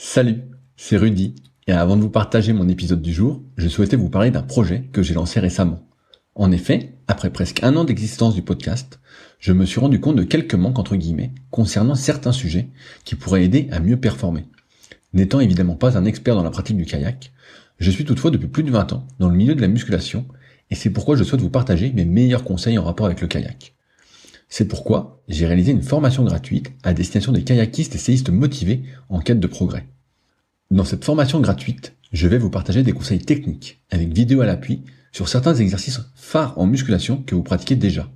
Salut, c'est Rudy, et avant de vous partager mon épisode du jour, je souhaitais vous parler d'un projet que j'ai lancé récemment. En effet, après presque un an d'existence du podcast, je me suis rendu compte de quelques manques entre guillemets concernant certains sujets qui pourraient aider à mieux performer. N'étant évidemment pas un expert dans la pratique du kayak, je suis toutefois depuis plus de 20 ans dans le milieu de la musculation, et c'est pourquoi je souhaite vous partager mes meilleurs conseils en rapport avec le kayak. C'est pourquoi j'ai réalisé une formation gratuite à destination des kayakistes et séistes motivés en quête de progrès. Dans cette formation gratuite, je vais vous partager des conseils techniques, avec vidéo à l'appui, sur certains exercices phares en musculation que vous pratiquez déjà.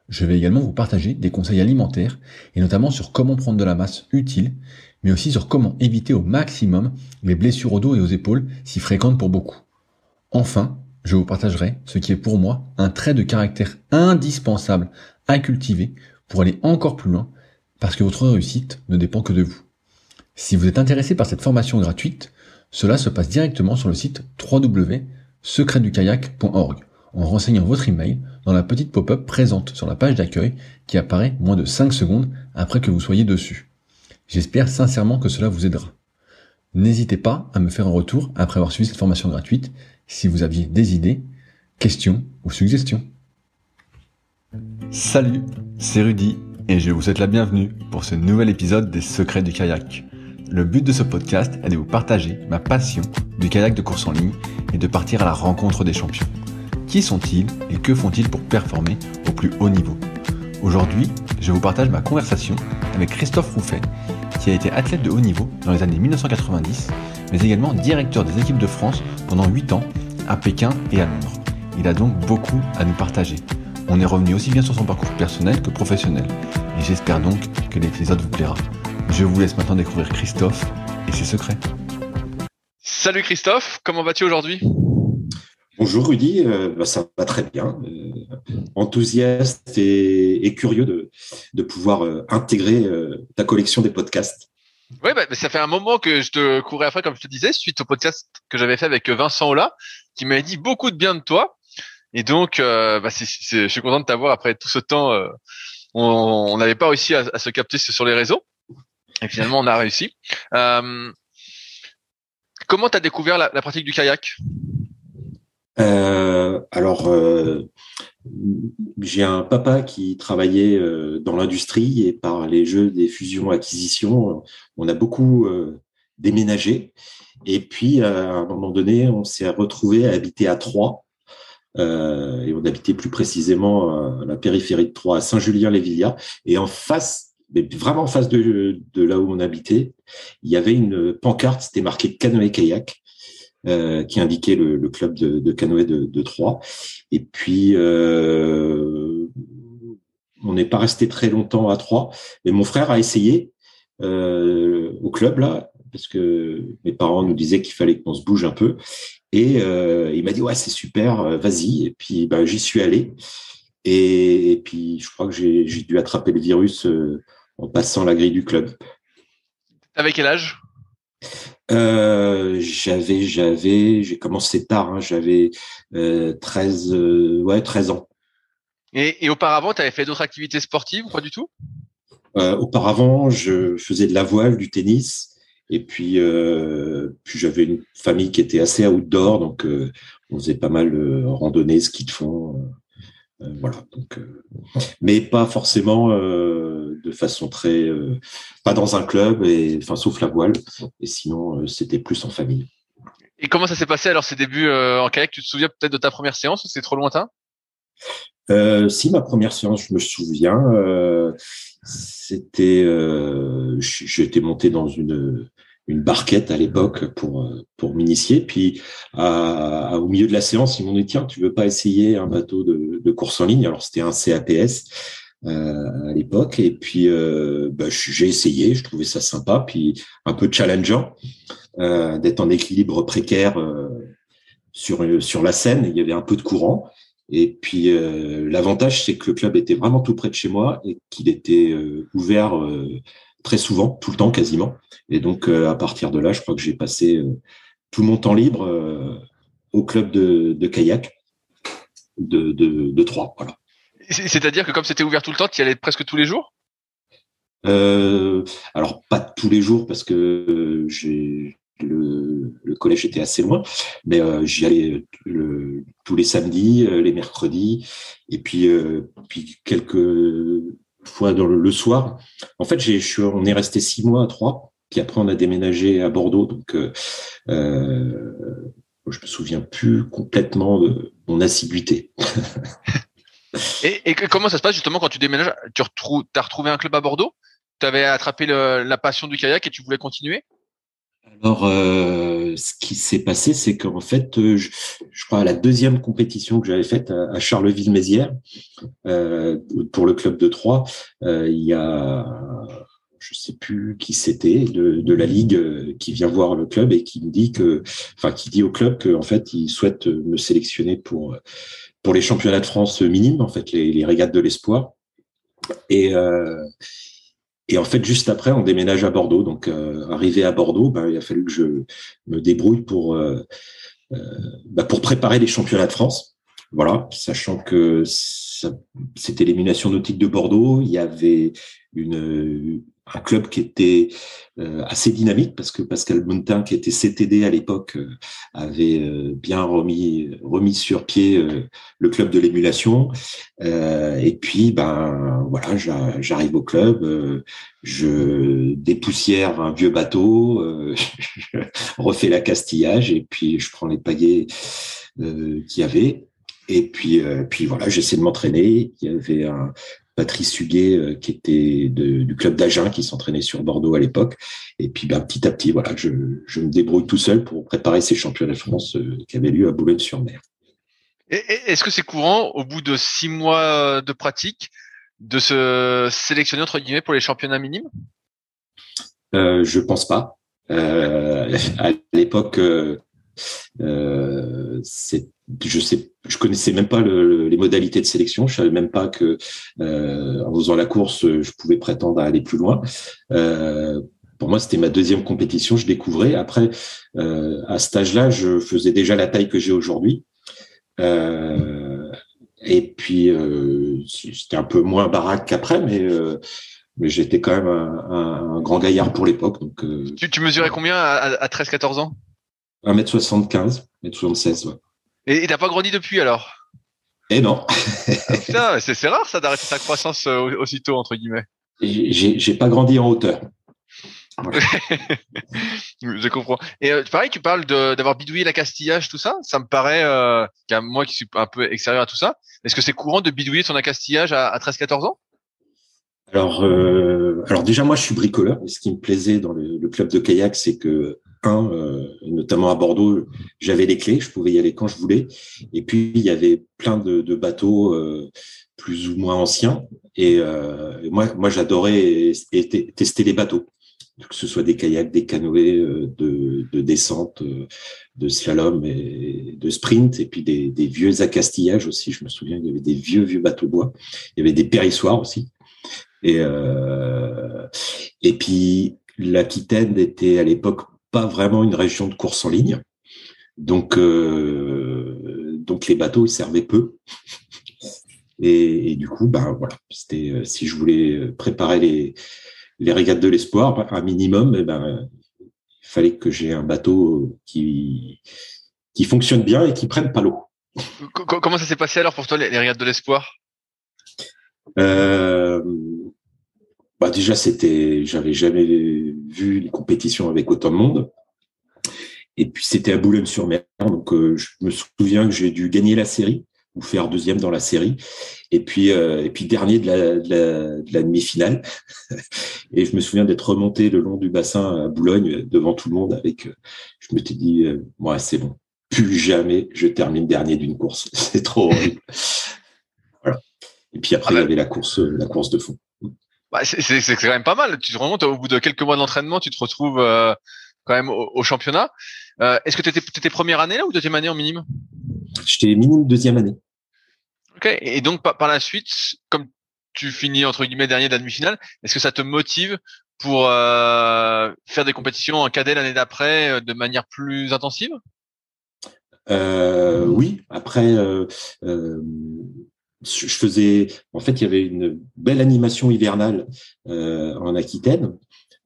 Je vais également vous partager des conseils alimentaires, et notamment sur comment prendre de la masse utile, mais aussi sur comment éviter au maximum les blessures au dos et aux épaules si fréquentes pour beaucoup. Enfin, je vous partagerai ce qui est pour moi un trait de caractère indispensable à cultiver pour aller encore plus loin, parce que votre réussite ne dépend que de vous. Si vous êtes intéressé par cette formation gratuite, cela se passe directement sur le site www.secretdukayak.org en renseignant votre email dans la petite pop-up présente sur la page d'accueil qui apparaît moins de 5 secondes après que vous soyez dessus. J'espère sincèrement que cela vous aidera. N'hésitez pas à me faire un retour après avoir suivi cette formation gratuite si vous aviez des idées, questions ou suggestions. Salut, c'est Rudy et je vous souhaite la bienvenue pour ce nouvel épisode des Secrets du kayak. Le but de ce podcast est de vous partager ma passion du kayak de course en ligne et de partir à la rencontre des champions. Qui sont-ils et que font-ils pour performer au plus haut niveau ? Aujourd'hui, je vous partage ma conversation avec Christophe Rouffet, qui a été athlète de haut niveau dans les années 1990, mais également directeur des équipes de France pendant 8 ans à Pékin et à Londres. Il a donc beaucoup à nous partager. On est revenu aussi bien sur son parcours personnel que professionnel, et j'espère donc que l'épisode vous plaira. Je vous laisse maintenant découvrir Christophe et ses secrets. Salut Christophe, comment vas-tu aujourd'hui ? Bonjour Rudy, ça va très bien. Enthousiaste et curieux de pouvoir intégrer ta collection des podcasts. Ouais, ça fait un moment que je te courais après, comme je te disais, suite au podcast que j'avais fait avec Vincent Ola, qui m'avait dit beaucoup de bien de toi. Et donc, je suis content de t'avoir après tout ce temps. On n'avait pas réussi à se capter sur les réseaux. Et finalement, on a réussi. Comment t'as découvert la pratique du kayak ? J'ai un papa qui travaillait dans l'industrie et par les jeux des fusions-acquisitions, on a beaucoup déménagé. Et puis, à un moment donné, on s'est retrouvé à habiter à Troyes. Et on habitait plus précisément à la périphérie de Troyes, à Saint-Julien-les-Villas. Et en face, mais vraiment en face de là où on habitait, il y avait une pancarte, c'était marqué canoë-kayak, qui indiquait le club de canoë de Troyes. Et puis, on n'est pas resté très longtemps à Troyes. Mais mon frère a essayé au club, là, parce que mes parents nous disaient qu'il fallait qu'on se bouge un peu. Et il m'a dit, ouais, c'est super, vas-y. Et puis, j'y suis allé. Et puis, je crois que j'ai dû attraper le virus en passant la grille du club. T'avais quel âge ? J'ai commencé tard, hein, j'avais 13 ans. Et auparavant, t'avais fait d'autres activités sportives ou pas du tout ? Auparavant, je faisais de la voile, du tennis, et puis j'avais une famille qui était assez outdoor, donc on faisait pas mal de randonnées, ski de fond, voilà. Donc, mais pas forcément de façon très, pas dans un club, sauf la voile, et sinon c'était plus en famille. Et comment ça s'est passé alors ces débuts en kayak ? Tu te souviens peut-être de ta première séance ou c'est trop lointain ? Si, ma première séance, je me souviens, j'étais monté dans une barquette à l'époque pour m'initier. Puis au milieu de la séance, ils m'ont dit, tiens, tu veux pas essayer un bateau de course en ligne? Alors c'était un CAPS à l'époque. Et puis j'ai essayé, je trouvais ça sympa, puis un peu challengeant d'être en équilibre précaire sur la Seine. Il y avait un peu de courant. Et puis l'avantage, c'est que le club était vraiment tout près de chez moi et qu'il était ouvert très souvent, tout le temps quasiment. Et donc à partir de là, je crois que j'ai passé tout mon temps libre au club de kayak de Troyes. Voilà. C'est-à-dire que comme c'était ouvert tout le temps, tu y allais presque tous les jours ? Alors pas tous les jours parce que le collège était assez loin, mais j'y allais tous les samedis, les mercredis, et puis quelques fois le soir. En fait, on est resté 6 mois à Troyes, puis après on a déménagé à Bordeaux, donc je me souviens plus complètement de mon assiduité. Et comment ça se passe justement quand tu déménages? T'as retrouvé un club à Bordeaux? T'avais attrapé la passion du kayak et tu voulais continuer? Alors, ce qui s'est passé, c'est qu'en fait, je crois à la deuxième compétition que j'avais faite à Charleville-Mézières pour le club de Troyes, il y a, je sais plus qui c'était de la ligue qui vient voir le club et qui me dit qui dit au club que en fait, il souhaite me sélectionner pour les championnats de France minimes, en fait, les régates de l'espoir. Et en fait, juste après, on déménage à Bordeaux. Donc, arrivé à Bordeaux, il a fallu que je me débrouille pour préparer les championnats de France. Voilà, sachant que c'était l'émulation nautique de Bordeaux. Il y avait un club qui était assez dynamique parce que Pascal Bontin, qui était CTD à l'époque, avait bien remis sur pied le club de l'émulation. Et puis, voilà, j'arrive au club, je dépoussière un vieux bateau, je refais l'accastillage et puis je prends les pagaies qu'il y avait. Et puis voilà, j'essaie de m'entraîner. Il y avait un Patrice Huguet qui était du club d'Agen qui s'entraînait sur Bordeaux à l'époque. Et puis petit à petit, voilà, je me débrouille tout seul pour préparer ces championnats de France qui avaient lieu à Boulogne-sur-Mer. Et est-ce que c'est courant, au bout de 6 mois de pratique, de se sélectionner entre guillemets pour les championnats minimes? Je pense pas. À l'époque, je connaissais même pas les modalités de sélection. Je savais même pas que en faisant la course, je pouvais prétendre à aller plus loin. Pour moi, c'était ma deuxième compétition. Je découvrais. Après, à cet âge-là, je faisais déjà la taille que j'ai aujourd'hui. Et puis, c'était un peu moins baraque qu'après, mais j'étais quand même un grand gaillard pour l'époque. Donc, Tu mesurais combien à 13-14 ans? 1m75, 1m76, ouais. Et t'as pas grandi depuis alors? Et non. Ah, putain, c'est rare ça d'arrêter sa croissance aussitôt, entre guillemets. J'ai pas grandi en hauteur. Voilà. Je comprends. Et pareil, tu parles d'avoir bidouillé l'accastillage, tout ça. Ça me paraît, moi qui suis un peu extérieur à tout ça, est-ce que c'est courant de bidouiller son accastillage à 13-14 ans? Alors déjà, moi, je suis bricoleur. Et ce qui me plaisait dans le club de kayak, c'est que notamment à Bordeaux, j'avais les clés, je pouvais y aller quand je voulais. Et puis il y avait plein de bateaux plus ou moins anciens. Et moi, j'adorais tester les bateaux, que ce soit des kayaks, des canoës, de descente, de slalom et de sprint, et puis des vieux accastillages aussi. Je me souviens, il y avait des vieux bateaux bois. Il y avait des périssoirs aussi. Et puis l'Aquitaine était à l'époque pas vraiment une région de course en ligne, donc les bateaux ils servaient peu. Et du coup, voilà, c'était si je voulais préparer les régates de l'espoir, un minimum, il fallait que j'ai un bateau qui fonctionne bien et qui prenne pas l'eau. Comment ça s'est passé alors pour toi les régates de l'espoir? Déjà, j'avais jamais vu une compétition avec autant de monde. Et puis, c'était à Boulogne-sur-Mer. Donc, je me souviens que j'ai dû gagner la série ou faire deuxième dans la série. Et puis dernier de la demi-finale. Et je me souviens d'être remonté le long du bassin à Boulogne devant tout le monde je m'étais dit, moi, c'est bon. Plus jamais je termine dernier d'une course. C'est trop horrible. Voilà. Et puis après, il y avait la course de fond. C'est quand même pas mal. Tu te rends compte, au bout de quelques mois d'entraînement, tu te retrouves quand même au championnat. Est-ce que t'étais première année là ou deuxième année en minime? J'étais minime deuxième année. Ok. Et donc par la suite, comme tu finis entre guillemets dernier de la demi-finale, est-ce que ça te motive pour faire des compétitions en cadet l'année d'après de manière plus intensive? Oui. Après, je faisais. En fait, il y avait une belle animation hivernale en Aquitaine.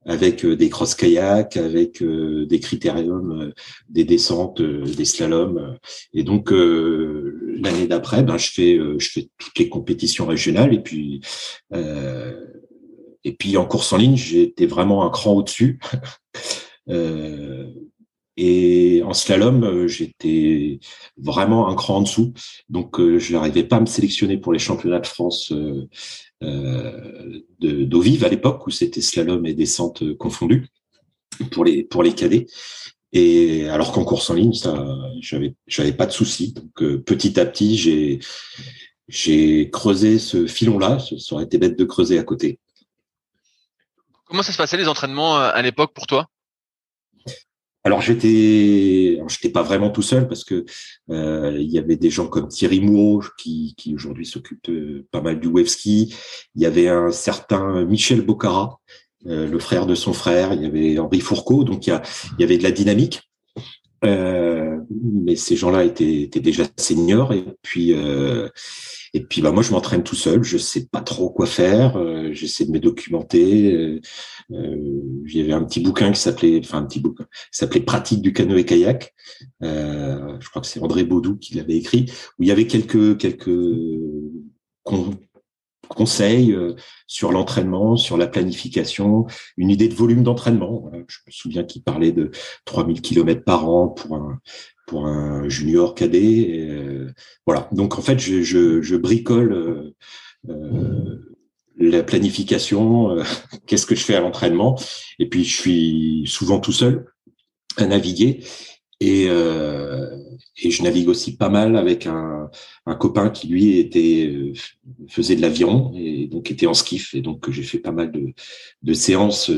avec des cross-kayak, avec des critériums, des descentes, des slaloms. Et donc l'année d'après, je fais toutes les compétitions régionales et puis en course en ligne, j'étais vraiment un cran au-dessus. Et en slalom, j'étais vraiment un cran en dessous. Donc, je n'arrivais pas à me sélectionner pour les championnats de France d'eau vive à l'époque, où c'était slalom et descente confondues pour les cadets. Et alors qu'en course en ligne, ça, j'avais pas de souci. Donc, petit à petit, j'ai creusé ce filon-là. Ça aurait été bête de creuser à côté. Comment ça se passait les entraînements à l'époque pour toi? Alors j'étais pas vraiment tout seul parce que il y avait des gens comme Thierry Moureau qui aujourd'hui s'occupe pas mal du wave ski. Il y avait un certain Michel Bocara, le frère de son frère. Il y avait Henri Fourcault. Donc il y avait de la dynamique. Mais ces gens-là étaient déjà seniors et puis moi je m'entraîne tout seul, je sais pas trop quoi faire, j'essaie de me documenter. Il y avait un petit bouquin qui s'appelait Pratique du canoë-kayak. Je crois que c'est André Baudou qui l'avait écrit, où il y avait quelques conseils sur l'entraînement, sur la planification, une idée de volume d'entraînement. Je me souviens qu'il parlait de 3000 km par an pour un junior cadet. Voilà. Donc, en fait, je bricole la planification, qu'est-ce que je fais à l'entraînement. Et puis, je suis souvent tout seul à naviguer. Et je navigue aussi pas mal avec un copain qui, lui, faisait de l'aviron et donc était en skiff. Et donc, j'ai fait pas mal de séances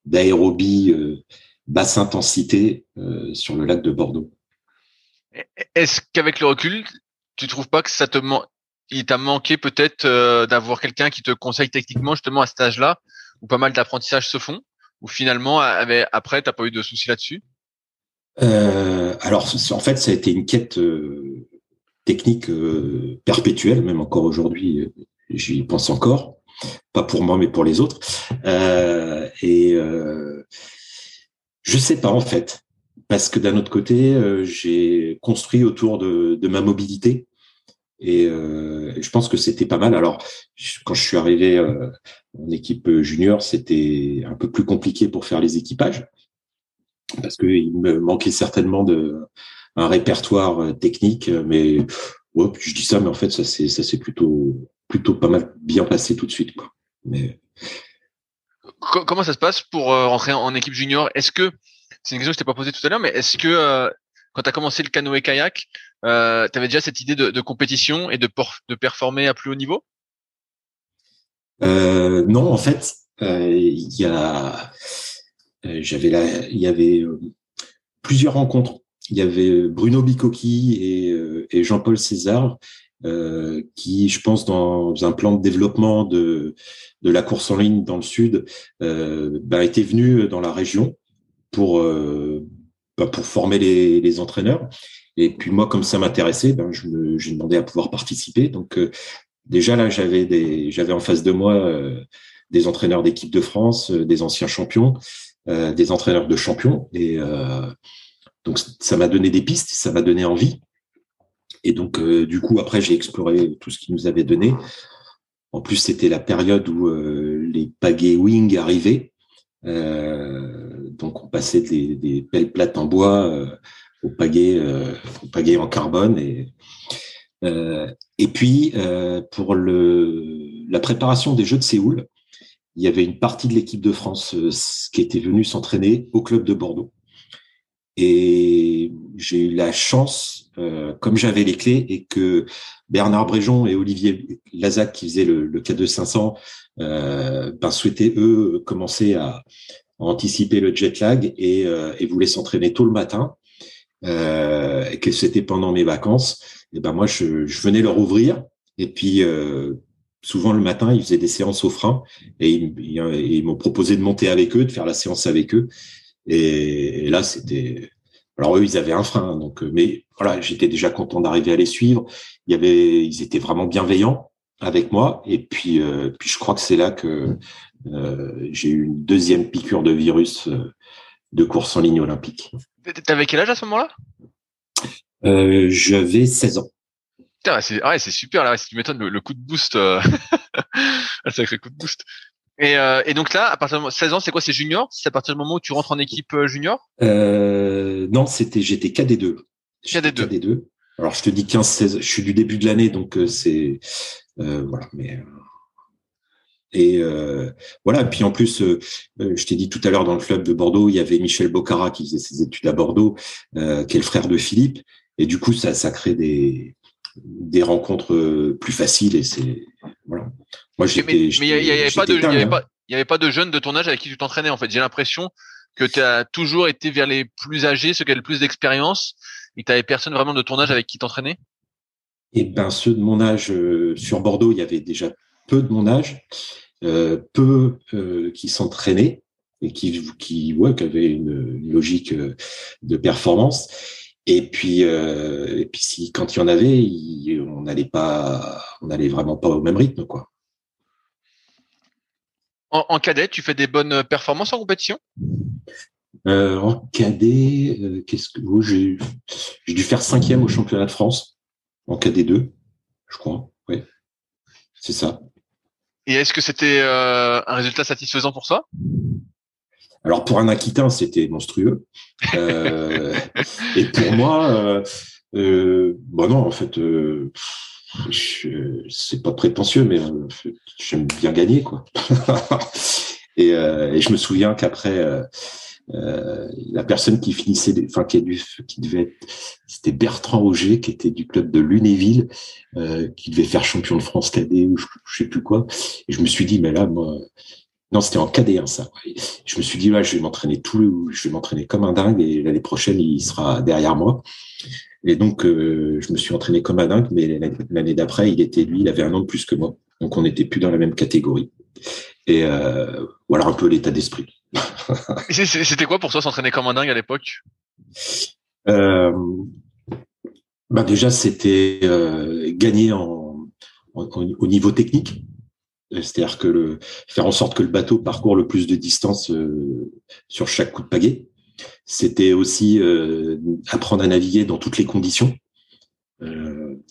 d'aérobie basse intensité sur le lac de Bordeaux. Est-ce qu'avec le recul, tu trouves pas que il t'a manqué peut-être d'avoir quelqu'un qui te conseille techniquement justement à cet âge-là, où pas mal d'apprentissages se font, ou finalement après t'as pas eu de soucis là-dessus? Alors en fait, ça a été une quête technique perpétuelle, même encore aujourd'hui, j'y pense encore, pas pour moi mais pour les autres. Je sais pas en fait. Parce que d'un autre côté, j'ai construit autour de ma mobilité et je pense que c'était pas mal. Alors, quand je suis arrivé en équipe junior, c'était un peu plus compliqué pour faire les équipages parce qu'il me manquait certainement un répertoire technique. Mais ouais, je dis ça, mais en fait, ça s'est plutôt pas mal bien passé tout de suite, quoi. Mais Comment ça se passe pour rentrer en équipe junior? Est-ce que c'est une question que je t'ai pas posée tout à l'heure, mais est-ce que quand tu as commencé le canoë-kayak, tu avais déjà cette idée de compétition et de performer à plus haut niveau? Non, en fait, il y avait plusieurs rencontres. Il y avait Bruno Bicocchi et Jean-Paul César qui, je pense, dans un plan de développement de la course en ligne dans le sud, étaient venus dans la région pour former les entraîneurs. Et puis moi, comme ça m'intéressait, j'ai demandé à pouvoir participer. Donc déjà là, j'avais en face de moi des entraîneurs d'équipe de France, des anciens champions, des entraîneurs de champions. Et donc ça m'a donné des pistes, ça m'a donné envie. Et donc du coup, après, j'ai exploré tout ce qu'ils nous avaient donné. En plus, c'était la période où les pagaies wing arrivaient. Donc on passait des pelles plates en bois aux pagaies en carbone et puis pour la préparation des Jeux de Séoul, il y avait une partie de l'équipe de France qui était venue s'entraîner au club de Bordeaux et j'ai eu la chance, comme j'avais les clés et que Bernard Bréjon et Olivier Lazac qui faisaient le K2 500 souhaitaient eux commencer à anticiper le jet lag et voulaient s'entraîner tôt le matin et que c'était pendant mes vacances. Et moi je venais leur ouvrir et puis souvent le matin ils faisaient des séances au frein et ils m'ont proposé de monter avec eux, de faire la séance avec eux et là c'était alors eux ils avaient un frein donc mais voilà, j'étais déjà content d'arriver à les suivre. Ils étaient vraiment bienveillants avec moi et puis je crois que c'est là que j'ai eu une deuxième piqûre de virus de course en ligne olympique. T'avais quel âge à ce moment-là? J'avais 16 ans. Putain, c'est super là. Si tu m'étonnes le coup de boost, un sacré coup de boost. Et donc là, à partir de 16 ans, c'est quoi? C'est junior? C'est à partir du moment où tu rentres en équipe junior? Non, j'étais KD2. KD2. KD2. Alors je te dis 15-16. Je suis du début de l'année, donc c'est voilà. Mais voilà. Et puis en plus, je t'ai dit tout à l'heure dans le club de Bordeaux, il y avait Michel Bocara qui faisait ses études à Bordeaux, qui est le frère de Philippe. Et du coup, ça crée des rencontres plus faciles. Et c'est voilà. Moi, Mais il y avait pas de jeunes de ton âge avec qui tu t'entraînais en fait. J'ai l'impression que tu as toujours été vers les plus âgés, ceux qui avaient le plus d'expérience, et que tu avais personne vraiment de ton âge avec qui t'entraîner. Et ben ceux de mon âge sur Bordeaux, il y avait déjà peu de mon âge, peu qui s'entraînaient et qui avaient une logique de performance. Et puis si quand il y en avait, on n'allait vraiment pas au même rythme, quoi. En cadet, tu fais des bonnes performances en compétition? En cadet, j'ai dû faire 5e au championnat de France en cadet 2, je crois. Ouais, c'est ça. Et est-ce que c'était un résultat satisfaisant pour ça? Alors pour un Aquitain, c'était monstrueux. Et pour moi, bon non, en fait, c'est pas prétentieux, mais j'aime bien gagner, quoi. Et je me souviens qu'après, la personne qui finissait, qui devait être, c'était Bertrand Auger, qui était du club de Lunéville, qui devait faire champion de France cadet ou je sais plus quoi. Et je me suis dit, mais là, moi, non, c'était en cadet, hein, ça. Et je me suis dit, là, je vais m'entraîner comme un dingue et l'année prochaine, il sera derrière moi. Et donc, je me suis entraîné comme un dingue, mais l'année d'après, il avait 1 an de plus que moi. Donc, on n'était plus dans la même catégorie. Et voilà un peu l'état d'esprit. C'était quoi pour toi s'entraîner comme un dingue à l'époque? Déjà, c'était gagner au niveau technique. C'est-à-dire que faire en sorte que le bateau parcourt le plus de distance sur chaque coup de pagaie. C'était aussi apprendre à naviguer dans toutes les conditions.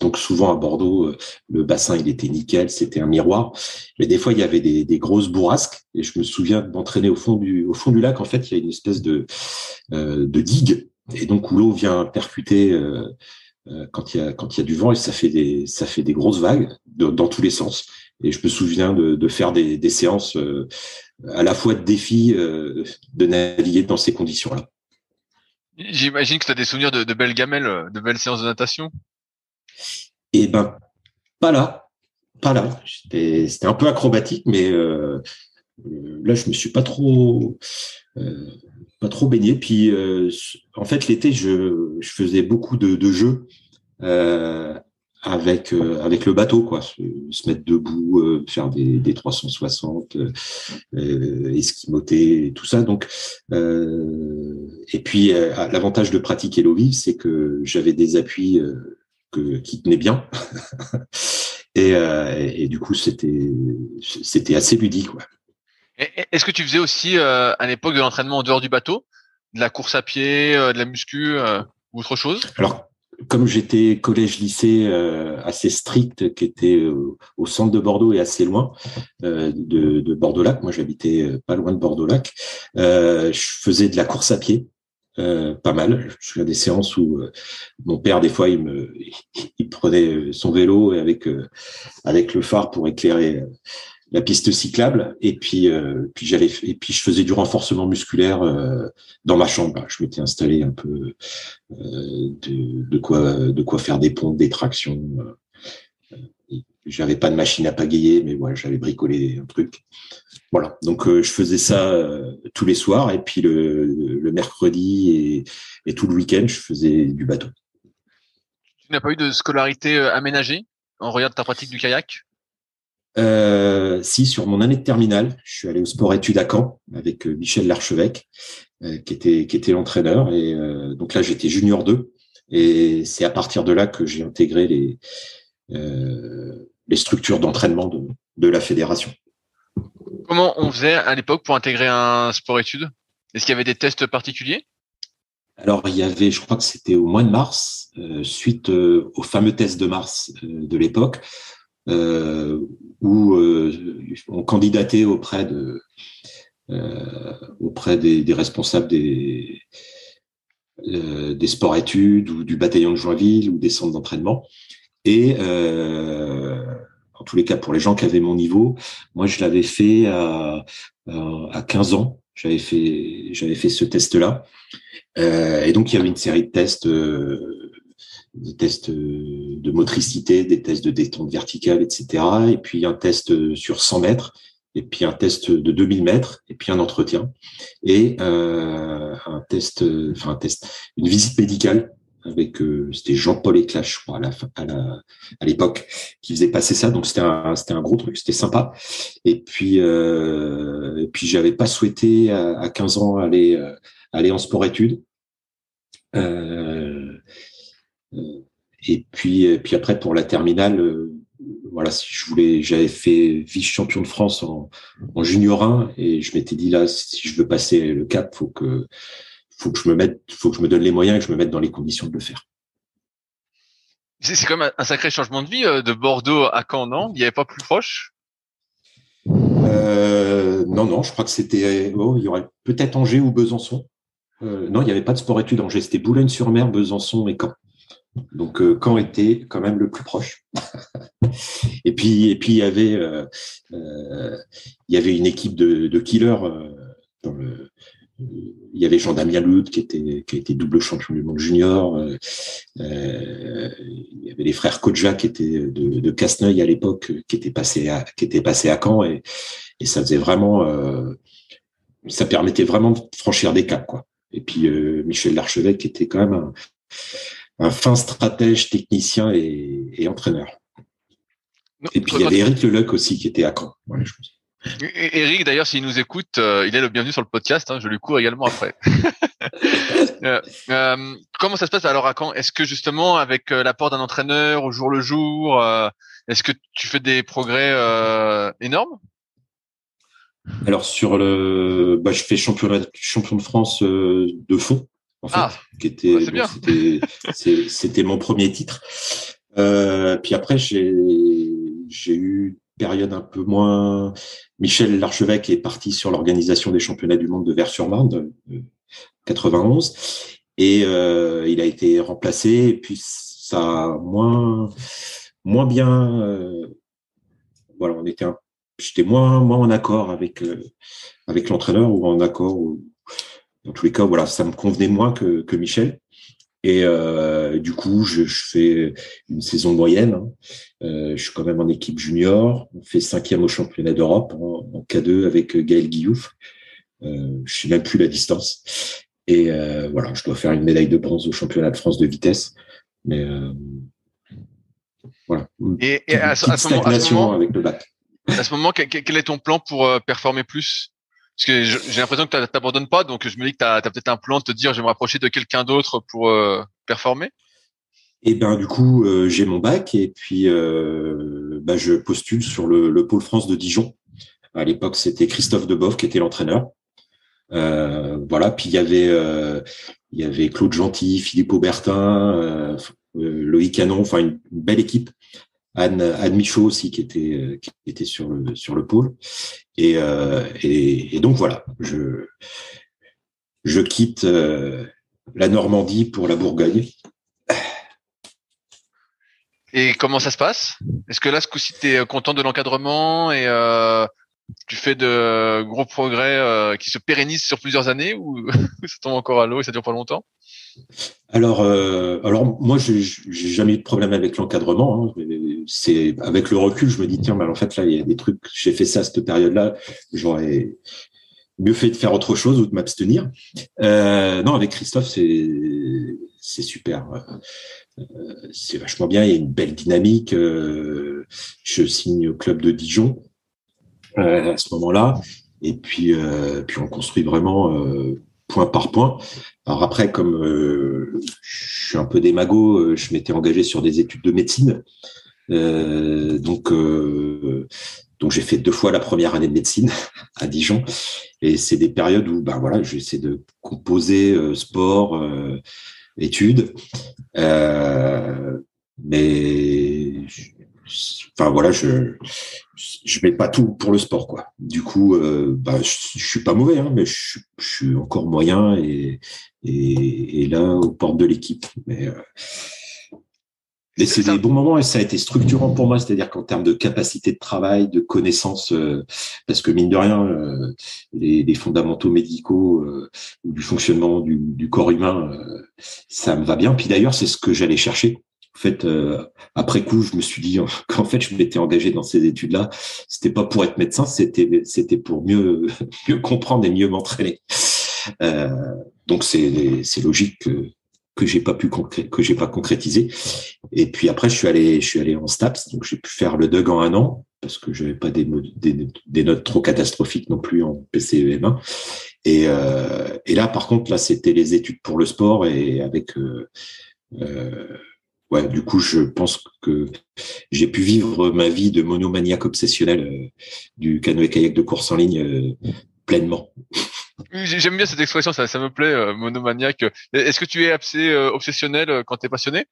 Donc souvent à Bordeaux, le bassin il était nickel, c'était un miroir. Mais des fois il y avait des grosses bourrasques et je me souviens de m'entraîner au fond du lac. En fait, il y a une espèce de digue et donc où l'eau vient percuter quand il y a du vent et ça fait des grosses vagues dans tous les sens. Et je me souviens de faire des séances à la fois de défi de naviguer dans ces conditions-là. J'imagine que tu as des souvenirs de belles gamelles, de belles séances de natation. Et ben pas là. C'était un peu acrobatique, mais là je me suis pas trop baigné. Puis en fait l'été je faisais beaucoup de jeux avec le bateau, quoi, se mettre debout, faire des 360, esquimoter et tout ça. Donc et puis l'avantage de pratiquer l'eau vive, c'est que j'avais des appuis qui tenaient bien. Et du coup c'était assez ludique, ouais. Est-ce que tu faisais aussi à l'époque de l'entraînement en dehors du bateau, de la course à pied, de la muscu ou autre chose? Alors comme j'étais collège-lycée assez strict, qui était au centre de Bordeaux et assez loin de Bordeaux-Lac, moi j'habitais pas loin de Bordeaux-Lac, je faisais de la course à pied, pas mal. Je me souviens des séances où mon père, des fois, il prenait son vélo et avec le phare pour éclairer la piste cyclable, et puis je faisais du renforcement musculaire dans ma chambre. Je m'étais installé un peu de quoi faire des pompes, des tractions. J'avais pas de machine à pagayer, mais voilà, j'avais bricolé un truc. Voilà, donc je faisais ça tous les soirs, et puis le mercredi et tout le week-end, je faisais du bateau. Tu n'as pas eu de scolarité aménagée en regard de ta pratique du kayak? Si, sur mon année de terminale, je suis allé au sport-études à Caen avec Michel Larchevêque, qui était l'entraîneur. Et donc là, j'étais junior 2. Et c'est à partir de là que j'ai intégré les structures d'entraînement de la fédération. Comment on faisait à l'époque pour intégrer un sport-études? Est-ce qu'il y avait des tests particuliers? Alors, il y avait, je crois que c'était au mois de mars, suite au fameux test de mars de l'époque, où on candidatait auprès des responsables des sports-études ou du bataillon de Joinville ou des centres d'entraînement. Et en tous les cas, pour les gens qui avaient mon niveau, moi, je l'avais fait à 15 ans. J'avais fait ce test-là. Et donc, il y avait une série de tests, des tests de motricité, des tests de détente verticale, etc. Et puis, un test sur 100 mètres, et puis un test de 2000 mètres, et puis un entretien. Et une visite médicale avec, c'était Jean-Paul Éclache, je crois, à l'époque, qui faisait passer ça. Donc, c'était un gros truc, c'était sympa. Et puis j'avais pas souhaité à 15 ans aller en sport-études. Et puis après, pour la terminale, voilà, j'avais fait vice-champion de France en junior 1, et je m'étais dit là, si je veux passer le cap, faut que je me donne les moyens et que je me mette dans les conditions de le faire. C'est quand même un sacré changement de vie de Bordeaux à Caen, non? Il n'y avait pas plus proche? Non, je crois que c'était, il y aurait peut-être Angers ou Besançon. Non, il n'y avait pas de sport-études à Angers, c'était Boulogne-sur-Mer, Besançon et Caen. Donc Caen était quand même le plus proche. Et puis il y avait une équipe de killers il y avait Jean-Damien Loud qui a été double champion du monde junior. Il y avait les frères Kodja qui étaient de Casseneuil à l'époque, qui étaient passés à Caen, et ça faisait vraiment, ça permettait vraiment de franchir des caps, quoi. Et puis Michel Larchevêque qui était quand même un fin stratège, technicien et entraîneur. Et puis il y avait Eric Leluc aussi qui était à Caen. Voilà, je pense. Eric, d'ailleurs, s'il nous écoute, il est le bienvenu sur le podcast. Je lui cours également après. Comment ça se passe alors à Caen? Est-ce que justement, avec l'apport d'un entraîneur au jour le jour, est-ce que tu fais des progrès énormes? Alors je fais champion de France de fond, en fait, qui était, c'était mon premier titre. Puis après, j'ai eu période un peu moins. Michel Larchevêque est parti sur l'organisation des championnats du monde de Vers-sur-Marne de 91, et il a été remplacé, et puis ça a moins bien. Voilà, j'étais moins en accord avec l'entraîneur, ou en accord, dans tous les cas, voilà, ça me convenait moins que Michel. Et du coup, je fais une saison moyenne. Je suis quand même en équipe junior. On fait 5e au championnat d'Europe en K2 avec Gaël Guillouf. Je sais même plus la distance. Et voilà, je dois faire une médaille de bronze au championnat de France de vitesse. Mais voilà. Et à ce moment, avec le bac. À ce moment, quel est ton plan pour performer plus? Parce que j'ai l'impression que t'abandonnes pas, donc je me dis que t'as peut-être un plan de te dire je vais me rapprocher de quelqu'un d'autre pour performer. Et ben du coup j'ai mon bac, et puis je postule sur le pôle France de Dijon. À l'époque c'était Christophe Deboeuf qui était l'entraîneur. Voilà, puis il y avait Claude Gentil, Philippe Aubertin, Loïc Canon, enfin une belle équipe. Anne Michaud aussi qui était sur le pôle, et donc voilà, je quitte la Normandie pour la Bourgogne. Et comment ça se passe? Est-ce que là, ce coup-ci, t'es content de l'encadrement et tu fais de gros progrès qui se pérennisent sur plusieurs années, ou ça tombe encore à l'eau et ça dure pas longtemps? Alors moi, j'ai jamais eu de problème avec l'encadrement. C'est avec le recul, je me dis tiens, mais en fait là, il y a des trucs. J'ai fait ça à cette période-là. J'aurais mieux fait de faire autre chose ou de m'abstenir. Non, avec Christophe, c'est super. C'est vachement bien. Il y a une belle dynamique. Je signe au club de Dijon à ce moment-là, et puis on construit vraiment point par point. Alors après, comme je suis un peu démago, je m'étais engagé sur des études de médecine. Donc Donc j'ai fait 2 fois la première année de médecine à Dijon, et c'est des périodes où j'essaie de composer sport, études, mais je mets pas tout pour le sport, quoi. Du coup, je suis pas mauvais, hein, mais je suis encore moyen et là aux portes de l'équipe. Mais c'est des bons moments et ça a été structurant pour moi, c'est-à-dire qu'en termes de capacité de travail, de connaissances, parce que mine de rien, les fondamentaux médicaux du fonctionnement du corps humain, ça me va bien. Puis d'ailleurs, c'est ce que j'allais chercher. En fait, après coup, je me suis dit qu'en fait, je m'étais engagé dans ces études-là. C'était pas pour être médecin, c'était pour mieux comprendre et mieux m'entraîner. Donc c'est logique que j'ai pas concrétisé. Et puis après, je suis allé en STAPS, donc j'ai pu faire le DUG en 1 an parce que j'avais pas des notes trop catastrophiques non plus en PCEM1. Et là, par contre, là, c'était les études pour le sport et avec du coup, je pense que j'ai pu vivre ma vie de monomaniaque obsessionnel du canoë-kayak de course en ligne pleinement. J'aime bien cette expression, ça me plaît, monomaniaque. Est-ce que tu es assez obsessionnel quand tu es passionné?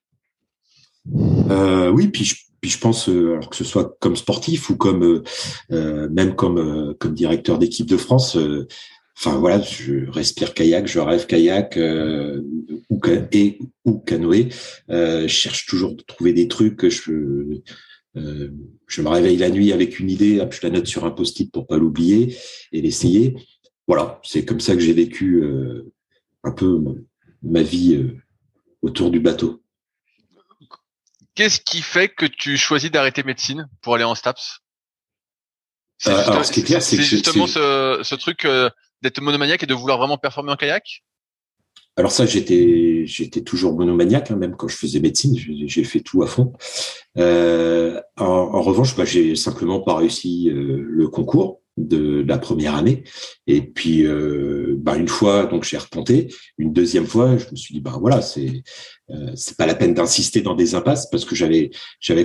Oui, puis je pense, alors que ce soit comme sportif ou comme même comme directeur d'équipe de France, je respire kayak, je rêve kayak ou canoë. Je cherche toujours de trouver des trucs. Je me réveille la nuit avec une idée, je la note sur un post-it pour pas l'oublier et l'essayer. Voilà, c'est comme ça que j'ai vécu un peu ma vie autour du bateau. Qu'est-ce qui fait que tu choisis d'arrêter médecine pour aller en STAPS? Alors, ce qui est clair, c'est justement ce truc d'être monomaniaque et de vouloir vraiment performer en kayak. Alors ça, j'étais toujours monomaniaque, hein, même quand je faisais médecine, j'ai fait tout à fond. En revanche, j'ai simplement pas réussi le concours de la première année. Et puis, une fois, donc j'ai retenté. Une deuxième fois, je me suis dit, c'est pas la peine d'insister dans des impasses parce que j'avais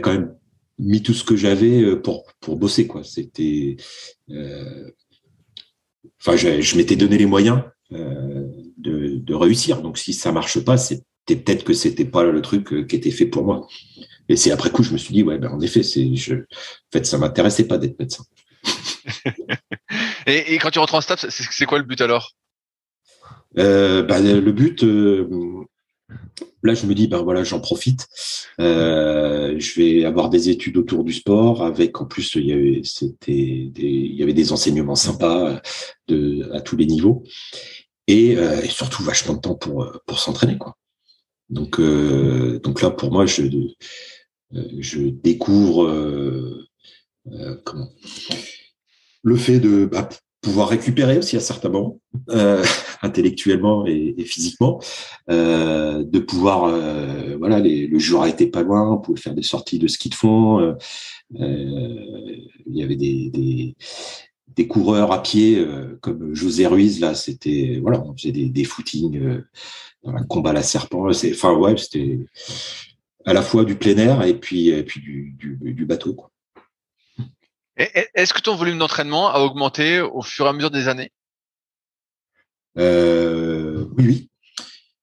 quand même mis tout ce que j'avais pour bosser, quoi. C'était, je m'étais donné les moyens de réussir. Donc, si ça marche pas, c'était peut-être que c'était pas le truc qui était fait pour moi. Et c'est après coup, je me suis dit, en effet, ça m'intéressait pas d'être médecin. Et quand tu rentres en STAPS, c'est quoi le but alors? Le but, là, je me dis, j'en profite. Je vais avoir des études autour du sport avec, en plus, il y avait des enseignements sympas à tous les niveaux et surtout vachement de temps pour s'entraîner, quoi. Donc là, pour moi, je découvre le fait de pouvoir récupérer aussi à certains moments, intellectuellement et physiquement, de pouvoir, le Jura était pas loin, on pouvait faire des sorties de ski de fond, il y avait des coureurs à pied comme José Ruiz, là, c'était, on faisait des footings dans la combat à la serpent, c'était à la fois du plein air et puis du bateau, quoi. Est-ce que ton volume d'entraînement a augmenté au fur et à mesure des années? Oui,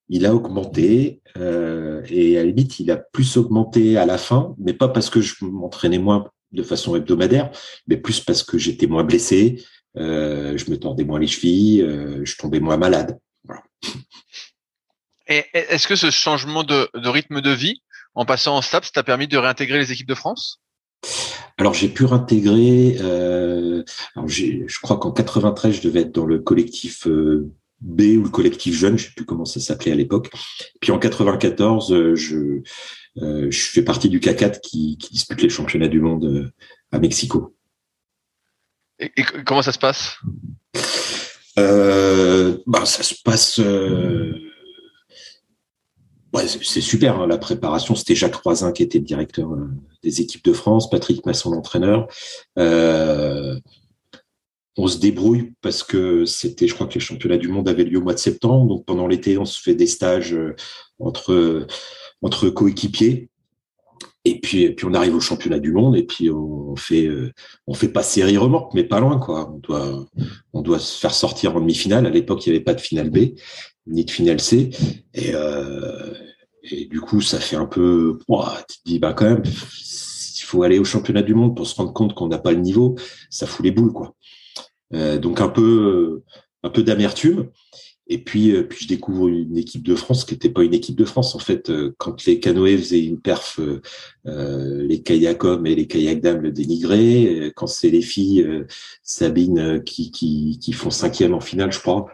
il a augmenté et à la limite, il a plus augmenté à la fin, mais pas parce que je m'entraînais moins de façon hebdomadaire, mais plus parce que j'étais moins blessé, je me tordais moins les chevilles, je tombais moins malade. Voilà. Et est-ce que ce changement de rythme de vie, en passant en STAPS, t'a permis de réintégrer les équipes de France? Alors j'ai pu réintégrer, je crois qu'en 93, je devais être dans le collectif B ou le collectif jeune, je sais plus comment ça s'appelait à l'époque. Puis en 94, je fais partie du K4 qui dispute les championnats du monde à Mexico. Et comment ça se passe? Ça se passe. C'est super, hein, la préparation. C'était Jacques Roisin qui était le directeur des équipes de France, Patrick Masson l'entraîneur. On se débrouille parce que je crois que les championnats du monde avaient lieu au mois de septembre. Donc pendant l'été, on se fait des stages entre coéquipiers. Et puis on arrive au championnat du monde et puis on fait pas série remorque, mais pas loin quoi. On doit se faire sortir en demi-finale. À l'époque, il n'y avait pas de finale B ni de finale C. Et du coup, ça fait un peu, tu te dis, bah, quand même, il faut aller au championnat du monde pour se rendre compte qu'on n'a pas le niveau. Ça fout les boules, quoi. Donc, un peu d'amertume. Et puis je découvre une équipe de France qui n'était pas une équipe de France. En fait, quand les canoës faisaient une perf, les kayak hommes et les kayak dames le dénigraient. Quand c'est les filles, Sabine, qui font 5e en finale, je crois,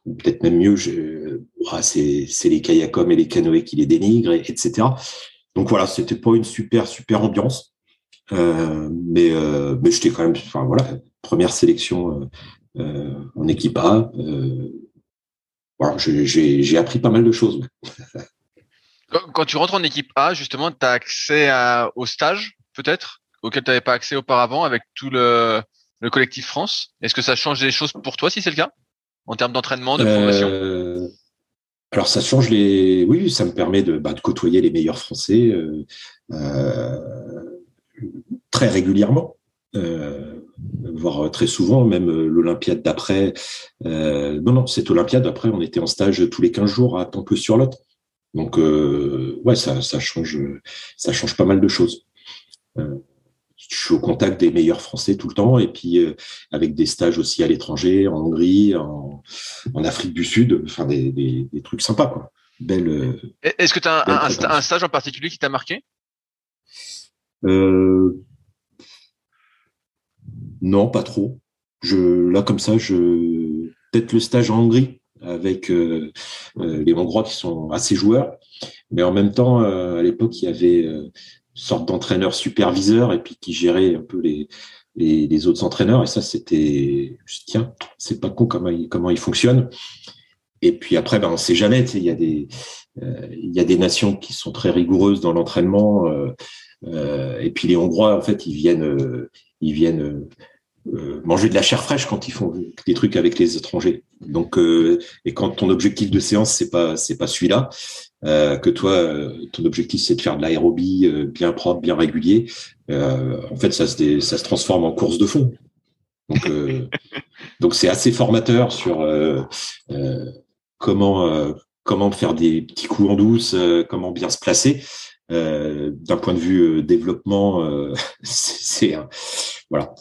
ou peut-être même mieux, c'est les kayak hommes et les canoës qui les dénigrent, etc. Donc voilà, c'était pas une super ambiance, mais j'étais quand même, enfin voilà, première sélection en équipe A. Voilà, j'ai appris pas mal de choses. Quand tu rentres en équipe A, justement, tu as accès au stage, peut-être, auquel tu n'avais pas accès auparavant avec tout le collectif France. Est-ce que ça change des choses pour toi, si c'est le cas, en termes d'entraînement, de progression? Alors, ça change Oui, ça me permet de côtoyer les meilleurs Français très régulièrement. Voire très souvent, même l'Olympiade d'après. Non, cette Olympiade, après, on était en stage tous les 15 jours à Temple-sur-Lot. Donc, ouais, ça change pas mal de choses. Je suis au contact des meilleurs Français tout le temps, et puis avec des stages aussi à l'étranger, en Hongrie, en Afrique du Sud, enfin des trucs sympas, quoi. Est-ce que tu as un stage en particulier qui t'a marqué? Non, pas trop. Là, comme ça, peut-être le stage en Hongrie avec les Hongrois qui sont assez joueurs, mais en même temps, à l'époque, il y avait une sorte d'entraîneur superviseur et puis qui gérait un peu les autres entraîneurs. Et ça, tiens, c'est pas con comment il fonctionne. Et puis après, on sait jamais. Il y a des nations qui sont très rigoureuses dans l'entraînement. Et puis les Hongrois, en fait, ils viennent manger de la chair fraîche quand ils font des trucs avec les étrangers. Donc, et quand ton objectif de séance c'est pas celui-là, que toi ton objectif c'est de faire de l'aérobie bien propre, bien régulier, en fait ça se transforme en course de fond. Donc c'est assez formateur sur comment faire des petits coups en douce, comment bien se placer. D'un point de vue développement, voilà.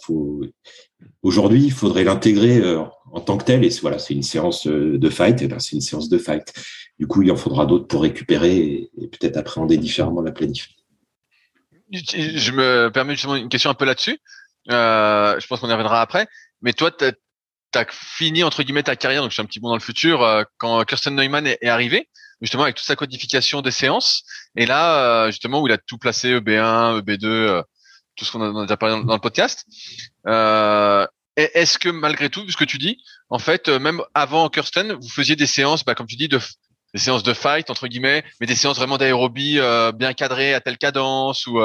Aujourd'hui, il faudrait l'intégrer en tant que tel. Et voilà, c'est une séance de fight. Et c'est une séance de fight. Du coup, il en faudra d'autres pour récupérer et peut-être appréhender différemment la planif. Je me permets justement une question un peu là-dessus. Je pense qu'on y reviendra après. Mais toi, t'as fini entre guillemets ta carrière, donc je suis un petit bond dans le futur, quand Kirsten Neumann est arrivé, justement avec toute sa codification des séances. Et là, justement, où il a tout placé, EB1, EB2, tout ce qu'on a déjà parlé dans le podcast. Est-ce que malgré tout, ce que tu dis, en fait, même avant Kirsten, vous faisiez des séances, comme tu dis, des séances de fight entre guillemets, mais des séances vraiment d'aérobie bien cadrées à telle cadence ou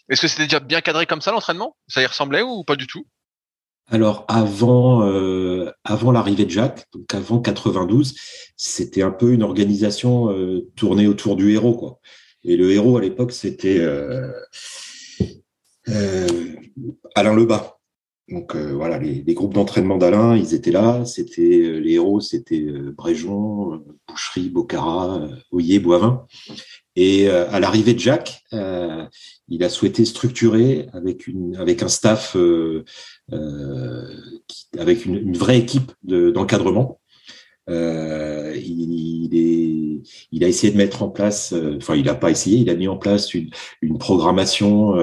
est-ce que c'était déjà bien cadré comme ça l'entraînement? Ça y ressemblait ou pas du tout? Alors avant l'arrivée de Jacques, donc avant 92, c'était un peu une organisation tournée autour du héros, quoi. Et le héros à l'époque c'était Alain Lebas. Donc voilà, les groupes d'entraînement d'Alain, ils étaient là. C'était les héros, c'était Bréjon, Boucherie, Bocara, Hoyer, Boivin. Et à l'arrivée de Jacques, il a souhaité structurer avec un staff, avec une vraie équipe d'encadrement. Il a essayé de mettre en place, il n'a pas essayé, il a mis en place une programmation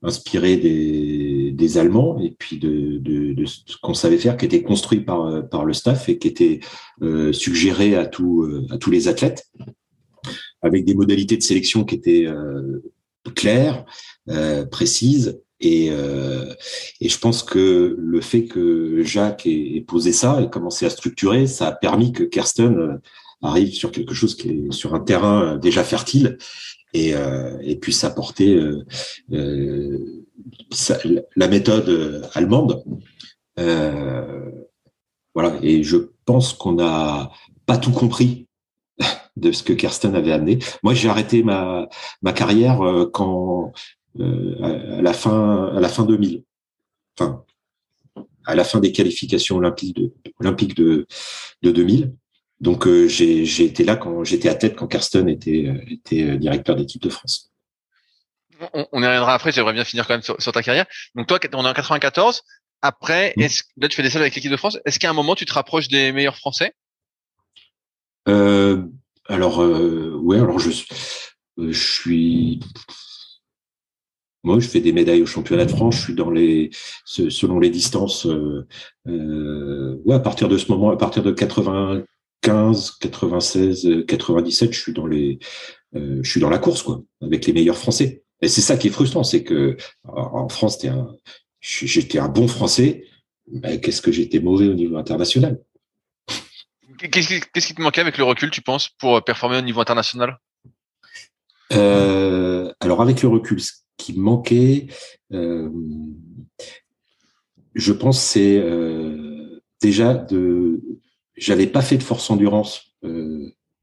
inspirée des Allemands et puis de ce qu'on savait faire, qui était construit par le staff et qui était suggéré à tous les athlètes, avec des modalités de sélection qui étaient claires, précises. Et je pense que le fait que Jacques ait posé ça et commencé à structurer, ça a permis que Kirsten arrive sur quelque chose qui est sur un terrain déjà fertile et puisse apporter la méthode allemande. Voilà. Et je pense qu'on n'a pas tout compris de ce que Kirsten avait amené. Moi, j'ai arrêté ma carrière à la fin 2000. Enfin, à la fin des qualifications olympiques de 2000. Donc, j'ai été là quand j'étais athlète, quand Kirsten était directeur d'équipe de France. On y reviendra après, j'aimerais bien finir quand même sur ta carrière. Donc toi, on est en 94. Après, là, tu fais des salles avec l'équipe de France. Est-ce qu'à un moment, tu te rapproches des meilleurs Français? Ouais, alors je suis, moi, je fais des médailles au championnat de France. Je suis selon les distances, ouais, à partir de ce moment, à partir de 95, 96, 97, je suis dans la course, quoi, avec les meilleurs Français. Et c'est ça qui est frustrant, c'est que en France, j'étais un bon Français, mais qu'est-ce que j'étais mauvais au niveau international. Qu'est-ce qui te manquait avec le recul, tu penses, pour performer au niveau international? Alors avec le recul, ce qui me manquait, je pense, c'est déjà j'avais pas fait de force endurance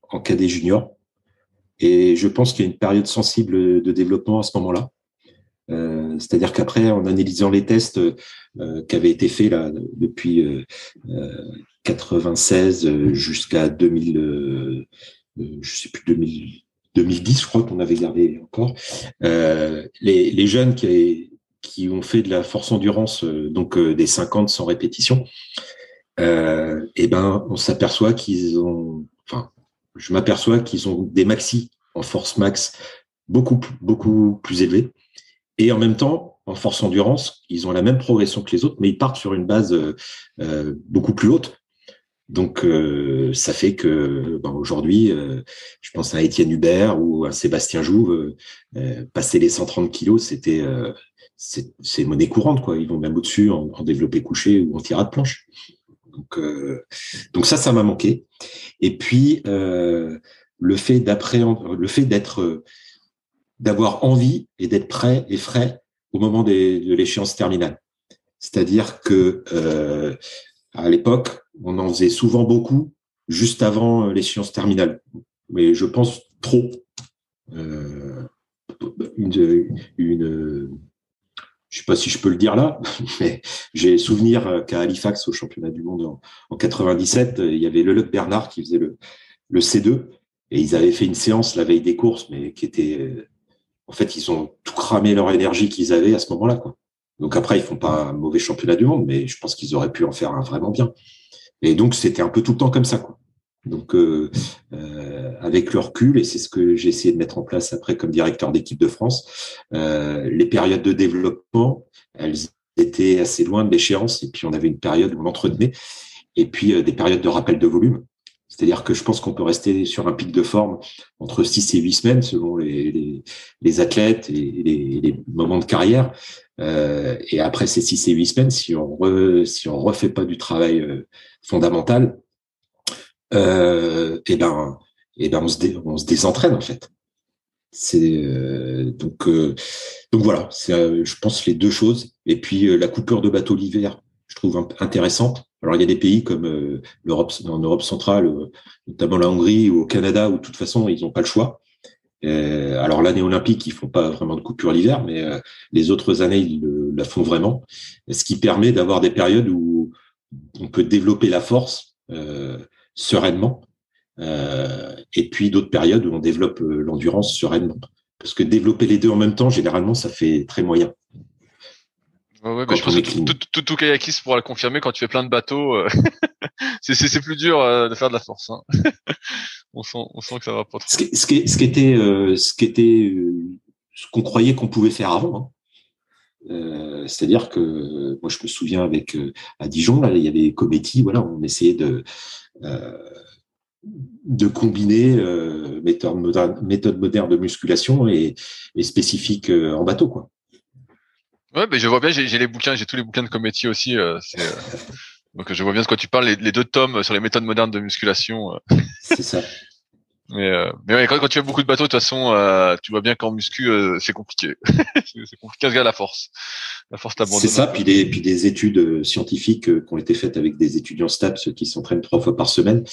en cadet junior, et je pense qu'il y a une période sensible de développement à ce moment-là. C'est-à-dire qu'après, en analysant les tests qui avaient été faits là depuis 96 jusqu'à 2000, je sais plus 2010, je crois qu'on avait gardé encore les jeunes qui ont fait de la force endurance, donc des 50 sans répétition. Et ben, je m'aperçois qu'ils ont des maxi en force max beaucoup plus élevés. Et en même temps, en force endurance, ils ont la même progression que les autres, mais ils partent sur une base beaucoup plus haute. Donc, ça fait que aujourd'hui, je pense à Étienne Hubert ou à Sébastien Jouve, passer les 130 kilos, c'est monnaie courante, quoi. Ils vont même au-dessus en développé couché ou en tirade planche. Donc ça m'a manqué. Et puis, le fait d'avoir envie et d'être prêt et frais au moment de l'échéance terminale. C'est-à-dire que à l'époque, on en faisait souvent beaucoup juste avant l'échéance terminale. Mais je pense trop. Je sais pas si je peux le dire là, mais j'ai souvenir qu'à Halifax, au championnat du monde en 97, il y avait Leleuc Bernard qui faisait le C2, et ils avaient fait une séance la veille des courses, mais qui était, en fait, ils ont tout cramé leur énergie qu'ils avaient à ce moment-là, quoi. Donc après, ils font pas un mauvais championnat du monde, mais je pense qu'ils auraient pu en faire un vraiment bien. Et donc, c'était un peu tout le temps comme ça, quoi. Donc, avec le recul, et c'est ce que j'ai essayé de mettre en place après comme directeur d'équipe de France, les périodes de développement, elles étaient assez loin de l'échéance, et puis on avait une période où on entretenait, et puis des périodes de rappel de volume. C'est-à-dire que je pense qu'on peut rester sur un pic de forme entre 6 et 8 semaines selon les athlètes et les moments de carrière. Et après ces 6 et 8 semaines, si on refait pas du travail fondamental, et ben on se désentraîne en fait. Donc voilà, c'est je pense les deux choses. Et puis la coupure de bateau l'hiver, je trouve intéressante. Alors il y a des pays comme en Europe centrale, notamment la Hongrie ou au Canada, où de toute façon ils n'ont pas le choix. Alors l'année olympique, ils font pas vraiment de coupure l'hiver, mais les autres années ils la font vraiment. Ce qui permet d'avoir des périodes où on peut développer la force sereinement, et puis d'autres périodes où on développe l'endurance sereinement. Parce que développer les deux en même temps, généralement, ça fait très moyen. Ouais, je pense que tout kayakiste pourra le confirmer. Quand tu fais plein de bateaux, c'est plus dur de faire de la force. Hein. on sent que ça va pas trop. Ce qu'on croyait qu'on pouvait faire avant. Hein. C'est-à-dire que moi, je me souviens à Dijon, là, il y avait Cometti, voilà, on essayait de combiner méthode moderne de musculation et spécifique en bateau, quoi. Ouais, mais je vois bien, j'ai les bouquins, j'ai tous les bouquins de Cometti aussi. Donc je vois bien de quoi tu parles, les 2 tomes sur les méthodes modernes de musculation. C'est ça. Mais ouais, quand tu fais beaucoup de bateaux, de toute façon, tu vois bien qu'en muscu, c'est compliqué. C'est compliqué à se garder la force. La force t'abandonne. C'est ça, puis des études scientifiques qui ont été faites avec des étudiants STAPS qui s'entraînent 3 fois par semaine.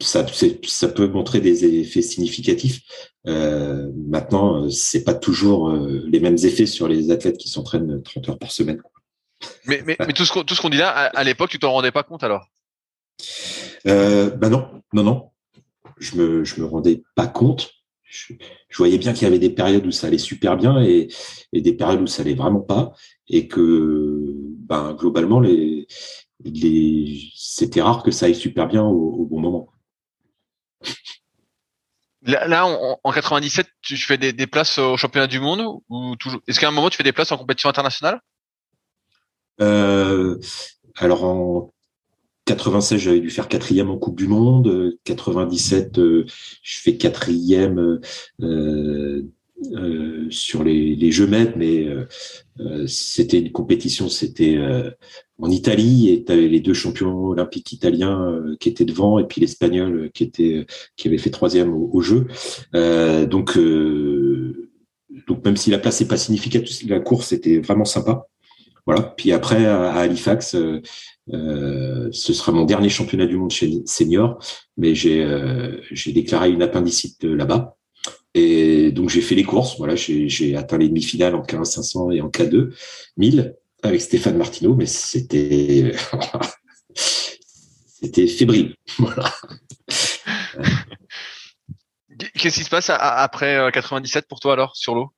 ça peut montrer des effets significatifs. Maintenant, c'est pas toujours les mêmes effets sur les athlètes qui s'entraînent 30 heures par semaine. Mais tout ce qu'on dit là, à l'époque, tu t'en rendais pas compte alors? Non. Je me rendais pas compte. Je voyais bien qu'il y avait des périodes où ça allait super bien et des périodes où ça allait vraiment pas, et que globalement c'était rare que ça aille super bien au bon moment. Là, en 97, tu fais des places au championnat du monde ou toujours? Est-ce qu'à un moment tu fais des places en compétition internationale? Alors en 96, j'avais dû faire 4e en Coupe du Monde. 97, je fais 4e sur les Jeux Med, mais c'était une compétition, c'était en Italie, et tu avais les 2 champions olympiques italiens qui étaient devant, et puis l'Espagnol qui avait fait 3e au jeu. Donc même si la place n'est pas significative, la course était vraiment sympa. Voilà. Puis après, à Halifax, ce sera mon dernier championnat du monde chez senior, mais j'ai déclaré une appendicite là-bas. Et donc, j'ai fait les courses. Voilà, j'ai atteint les demi-finales en K1 500 et en K2 1000 avec Stéphane Martineau, mais c'était fébrile. Voilà. Qu'est-ce qui se passe après 97 pour toi alors sur l'eau?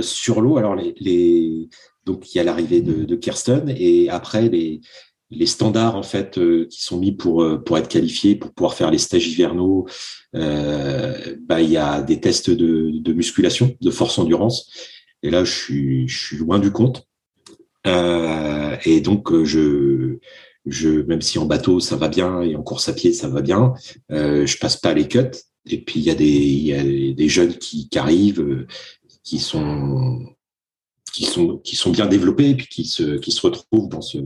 Sur l'eau, alors donc il y a l'arrivée de Kirsten, et après les standards en fait qui sont mis pour être qualifiés, pour pouvoir faire les stages hivernaux. Il y a des tests de musculation, de force endurance, et là je suis loin du compte. Et donc même si en bateau ça va bien et en course à pied ça va bien, je passe pas les cuts. Et puis il y a des jeunes qui arrivent, qui sont bien développés, et puis qui se retrouvent dans ce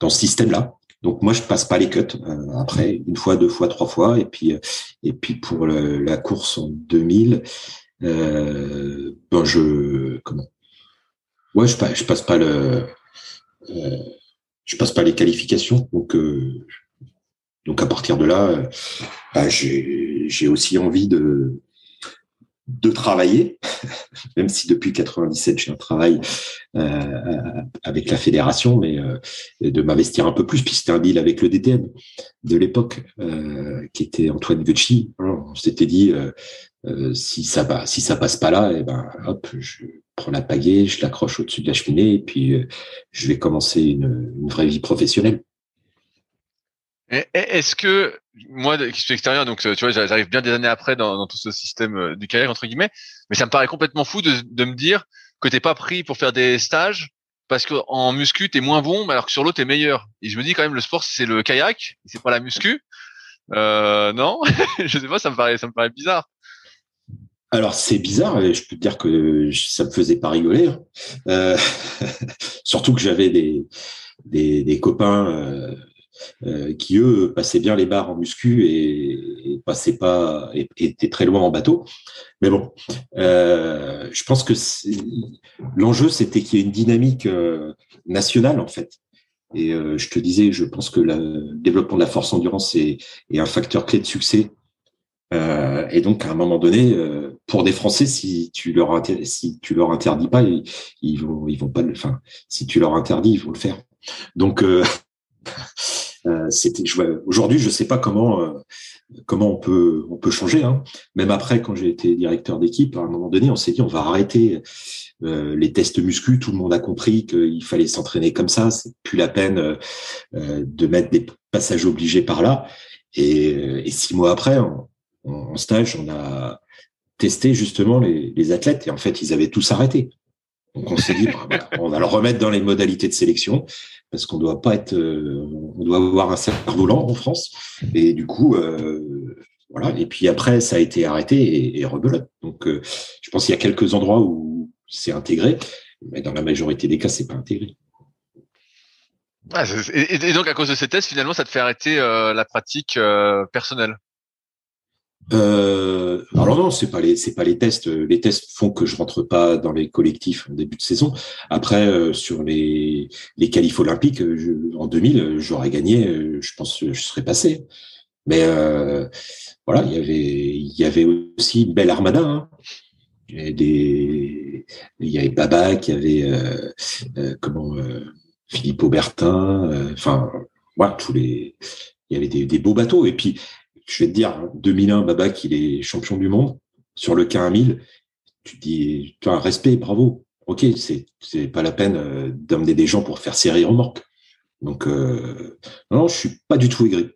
système-là. Donc moi je passe pas les cuts après, 1 fois, 2 fois, 3 fois, et puis pour la course en 2000, je passe pas je passe pas les qualifications. Donc à partir de là, j'ai aussi envie de travailler, même si depuis 97 j'ai un travail avec la fédération, mais de m'investir un peu plus. Puis c'était un deal avec le DTM de l'époque, qui était Antoine Gucci. On s'était dit si ça passe pas là, et hop, je prends la pagaie, je l'accroche au-dessus de la cheminée, et puis je vais commencer une vraie vie professionnelle. Est-ce que moi, qui suis extérieur, donc tu vois, j'arrive bien des années après dans tout ce système du kayak entre guillemets, mais ça me paraît complètement fou de me dire que t'es pas pris pour faire des stages parce que en muscu t'es moins bon, alors que sur l'eau t'es meilleur. Et je me dis quand même le sport c'est le kayak, c'est pas la muscu. Non, je sais pas, ça me paraît bizarre. Alors c'est bizarre, et je peux te dire que ça me faisait pas rigoler, hein. Surtout que j'avais des copains qui eux passaient bien les barres en muscu et passaient pas, et étaient très loin en bateau. Mais bon, je pense que l'enjeu c'était qu'il y ait une dynamique nationale en fait. Et je te disais, je pense que le développement de la force endurance est un facteur clé de succès. Et donc à un moment donné, pour des Français, si tu leur interdis pas, ils vont pas enfin, si tu leur interdis, ils vont le faire. Donc aujourd'hui, je sais pas comment on peut changer, hein. Même après, quand j'ai été directeur d'équipe, à un moment donné, on s'est dit on va arrêter les tests muscu. Tout le monde a compris qu'il fallait s'entraîner comme ça. C'est plus la peine de mettre des passages obligés par là. Et 6 mois après, en stage, on a testé justement les athlètes, et en fait, ils avaient tous arrêté. Donc on s'est dit, on va le remettre dans les modalités de sélection, parce qu'on doit pas être, on doit avoir un cerveau lent en France. Et du coup, voilà. Et puis après, ça a été arrêté et rebelote. Donc, je pense qu'il y a quelques endroits où c'est intégré, mais dans la majorité des cas, c'est pas intégré. Ah, et donc à cause de ces tests, finalement, ça te fait arrêter la pratique personnelle. Alors non, c'est pas les tests. Les tests font que je rentre pas dans les collectifs en début de saison. Après, sur les qualifs olympiques, en 2000, j'aurais gagné. Je pense que je serais passé. Mais voilà, il y avait aussi une belle armada. Hein. Il y avait Babac, il y avait Philippe Aubertin. Enfin, voilà, il y avait des beaux bateaux. Et puis, je vais te dire, 2001, Babac, il est champion du monde sur le K1000. Tu te dis, tu as un respect, bravo. Ok, c'est pas la peine d'emmener des gens pour faire série remorque. Donc, non, je suis pas du tout aigri.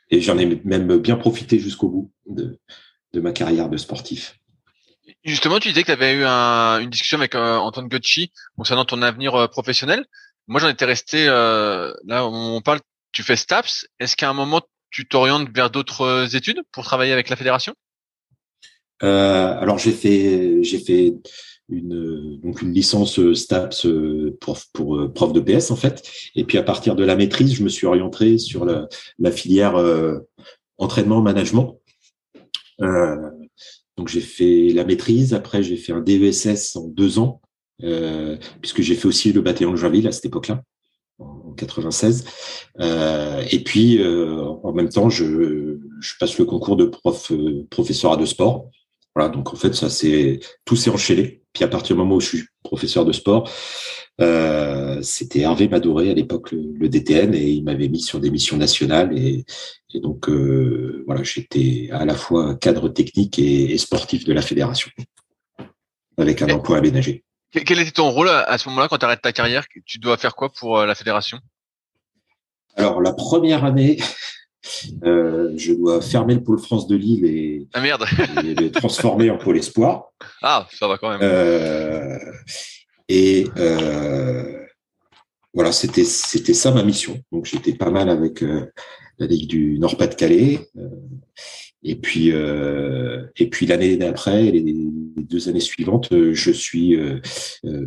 Et j'en ai même bien profité jusqu'au bout de ma carrière de sportif. Justement, tu disais que tu avais eu une discussion avec Antoine Gotchi concernant ton avenir professionnel. Moi, j'en étais resté là où on parle. Tu fais STAPS. Est-ce qu'à un moment tu t'orientes vers d'autres études pour travailler avec la fédération? Alors j'ai fait une licence STAPS pour prof de PS en fait. Et puis à partir de la maîtrise, je me suis orienté sur la filière entraînement management. Donc j'ai fait la maîtrise. Après j'ai fait un DESS en 2 ans puisque j'ai fait aussi le bataillon de Joinville à cette époque-là. En 96. Et puis, en même temps, je passe le concours de professorat de sport. Voilà, donc en fait, tout s'est enchaîné. Puis à partir du moment où je suis professeur de sport, c'était Hervé Madoré à l'époque le DTN et il m'avait mis sur des missions nationales et donc voilà, j'étais à la fois cadre technique et sportif de la fédération avec un emploi aménagé. Quel était ton rôle à ce moment-là quand tu arrêtes ta carrière? Tu dois faire quoi pour la fédération? Alors, la première année, je dois fermer le pôle France de Lille et le transformer en pôle Espoir. Ah, ça va quand même. Voilà, c'était ça ma mission. Donc, j'étais pas mal avec la Ligue du Nord-Pas-de-Calais. Et puis l'année d'après, les 2 années suivantes, je suis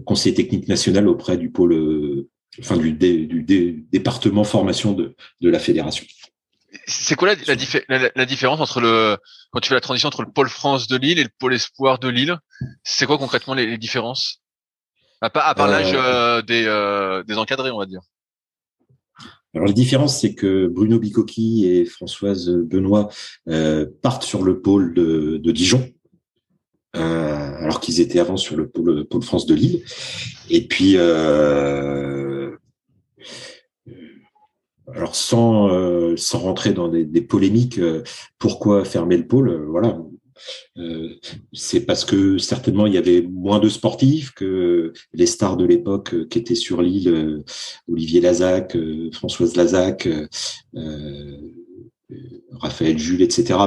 conseiller technique national auprès du pôle, du département formation de la fédération. C'est quoi la différence entre quand tu fais la transition entre le pôle France de Lille et le pôle Espoir de Lille? C'est quoi concrètement les différences? À part l'âge des encadrés, on va dire. Alors, la différence, c'est que Bruno Bicocchi et Françoise Benoît partent sur le pôle de Dijon, alors qu'ils étaient avant sur le pôle France de Lille. Et puis, alors sans rentrer dans des polémiques, pourquoi fermer le pôle? Voilà. C'est parce que certainement il y avait moins de sportifs que les stars de l'époque qui étaient sur l'île, Olivier Lazac, Françoise Lazac, Raphaël Jules, etc.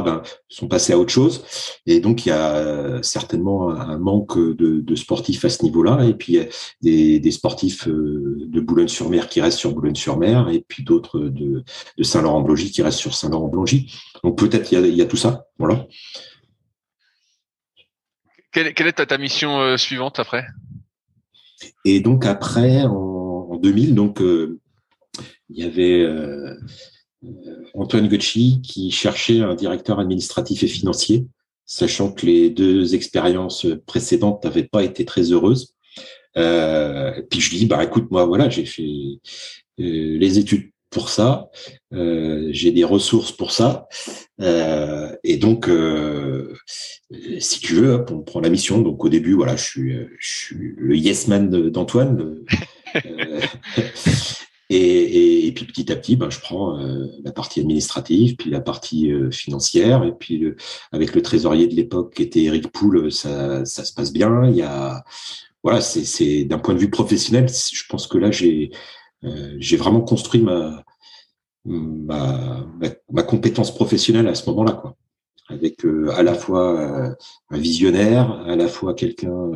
Sont passés à autre chose. Et donc il y a certainement un manque de sportifs à ce niveau-là. Et puis des sportifs de Boulogne-sur-Mer qui restent sur Boulogne-sur-Mer, et puis d'autres de Saint-Laurent-Blongy qui restent sur Saint-Laurent-Blongy. Donc peut-être il y a tout ça. Voilà. Quelle est ta mission suivante après? Et donc après, en 2000, donc il y avait Antoine Gotchi qui cherchait un directeur administratif et financier, sachant que les 2 expériences précédentes n'avaient pas été très heureuses. Puis je dis, écoute, moi voilà, j'ai fait les études pour ça, j'ai des ressources pour ça, et donc si tu veux, hop, on prend la mission. Donc au début, voilà, je suis le yes man d'Antoine, et puis petit à petit, je prends la partie administrative, puis la partie financière, et puis avec le trésorier de l'époque qui était Eric Poul, ça se passe bien. Il y a voilà, c'est d'un point de vue professionnel, je pense que là j'ai vraiment construit ma compétence professionnelle à ce moment-là, quoi. Avec à la fois un visionnaire, à la fois quelqu'un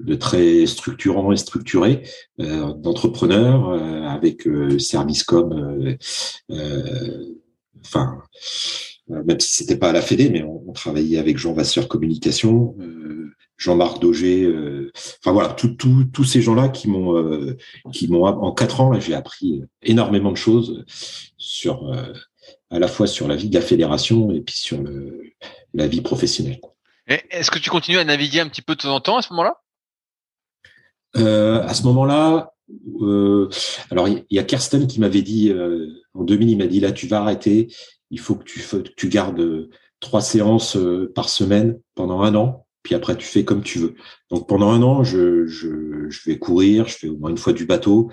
de très structurant et structuré, d'entrepreneur, avec service com, même si c'était pas à la Fédé, mais on travaillait avec Jean Vasseur Communication, Jean-Marc Daugé, voilà, tous ces gens-là qui m'ont en 4 ans là, j'ai appris énormément de choses sur à la fois sur la vie de la fédération et puis sur la vie professionnelle. Est-ce que tu continues à naviguer un petit peu de temps en temps à ce moment-là? À ce moment-là, alors il y a Kersten qui m'avait dit en 2000, il m'a dit là tu vas arrêter il faut que tu gardes 3 séances par semaine pendant 1 an. Puis après, tu fais comme tu veux. Donc pendant 1 an, je vais courir, je fais au moins une fois du bateau,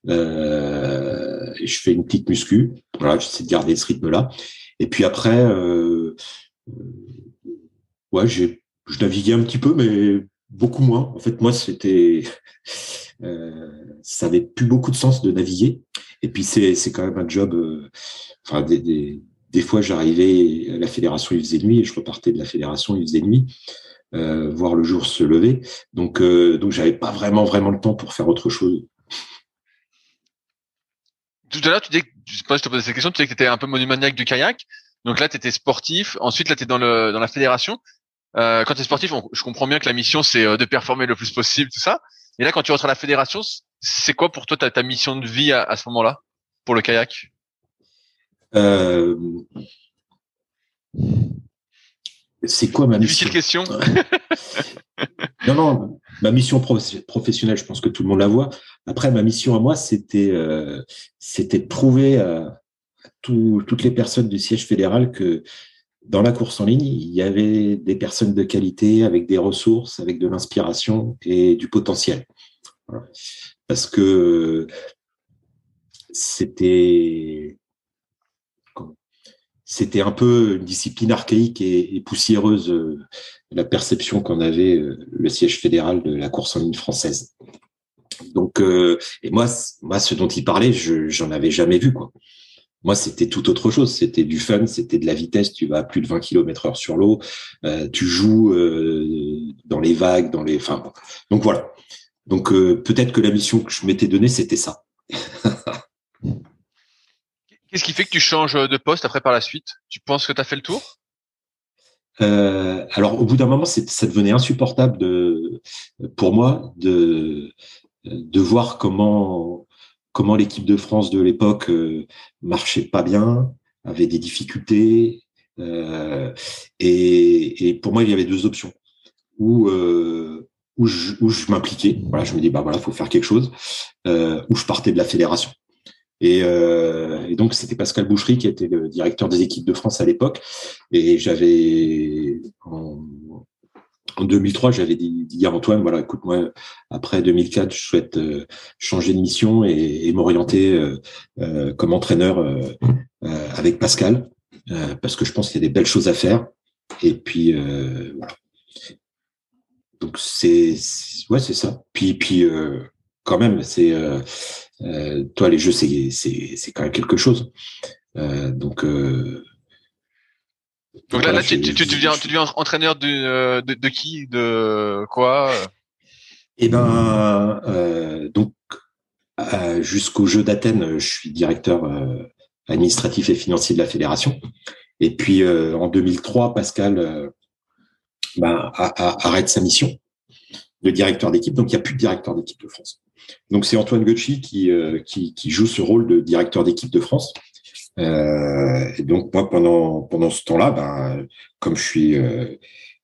et je fais une petite muscu. Voilà, j'essaie de garder ce rythme-là. Et puis après, ouais, je naviguais un petit peu, mais beaucoup moins. En fait, moi, ça avait plus beaucoup de sens de naviguer. Et puis c'est quand même un job. Enfin, des fois, j'arrivais à la fédération, il faisait nuit, et je repartais de la fédération, il faisait nuit. Voir le jour se lever. Donc j'avais pas vraiment le temps pour faire autre chose. Tout à l'heure, tu dis que, je te posais cette question, tu disais que tu étais un peu monomaniaque du kayak. Donc là, tu étais sportif. Ensuite, là, tu es dans la fédération. Quand tu es sportif, je comprends bien que la mission, c'est de performer le plus possible, tout ça. Et là, quand tu rentres à la fédération, c'est quoi pour toi ta mission de vie à ce moment-là, pour le kayak? C'est quoi ma mission? Difficile question. Non, ma mission professionnelle, je pense que tout le monde la voit. Après, ma mission à moi, c'était de prouver à toutes les personnes du siège fédéral que dans la course en ligne, il y avait des personnes de qualité, avec des ressources, avec de l'inspiration et du potentiel. Voilà. Parce que c'était un peu une discipline archaïque et poussiéreuse, la perception qu'en avait le siège fédéral de la course en ligne française. Donc, et moi, ce dont il parlait, j'en avais jamais vu, quoi. Moi, c'était tout autre chose. C'était du fun, c'était de la vitesse. Tu vas à plus de 20 km/h sur l'eau. Tu joues dans les vagues, enfin, donc voilà. Donc, peut-être que la mission que je m'étais donnée, c'était ça. Qu'est-ce qui fait que tu changes de poste après par la suite? Tu penses que tu as fait le tour? Alors, au bout d'un moment, ça devenait insupportable pour moi de voir comment l'équipe de France de l'époque marchait pas bien, avait des difficultés. Et pour moi, il y avait 2 options. Où je m'impliquais. Voilà, je me dis, bah voilà, faut faire quelque chose. Où je partais de la fédération. Et donc, c'était Pascal Boucherie qui était le directeur des équipes de France à l'époque. Et j'avais, en 2003, j'avais dit à Antoine, voilà, écoute, moi, après 2004, je souhaite changer de mission et m'orienter comme entraîneur avec Pascal, parce que je pense qu'il y a des belles choses à faire. Et puis, voilà. Donc, c'est ça. Puis quand même, toi, les jeux, c'est quand même quelque chose. Donc là, tu deviens entraîneur de qui, de quoi? Eh ben, donc jusqu'au Jeux d'Athènes, je suis directeur administratif et financier de la fédération. Et puis en 2003, Pascal arrête sa mission de directeur d'équipe. Donc il n'y a plus de directeur d'équipe de France. Donc c'est Antoine Gauchy qui joue ce rôle de directeur d'équipe de France. Et donc moi pendant ce temps-là, comme je suis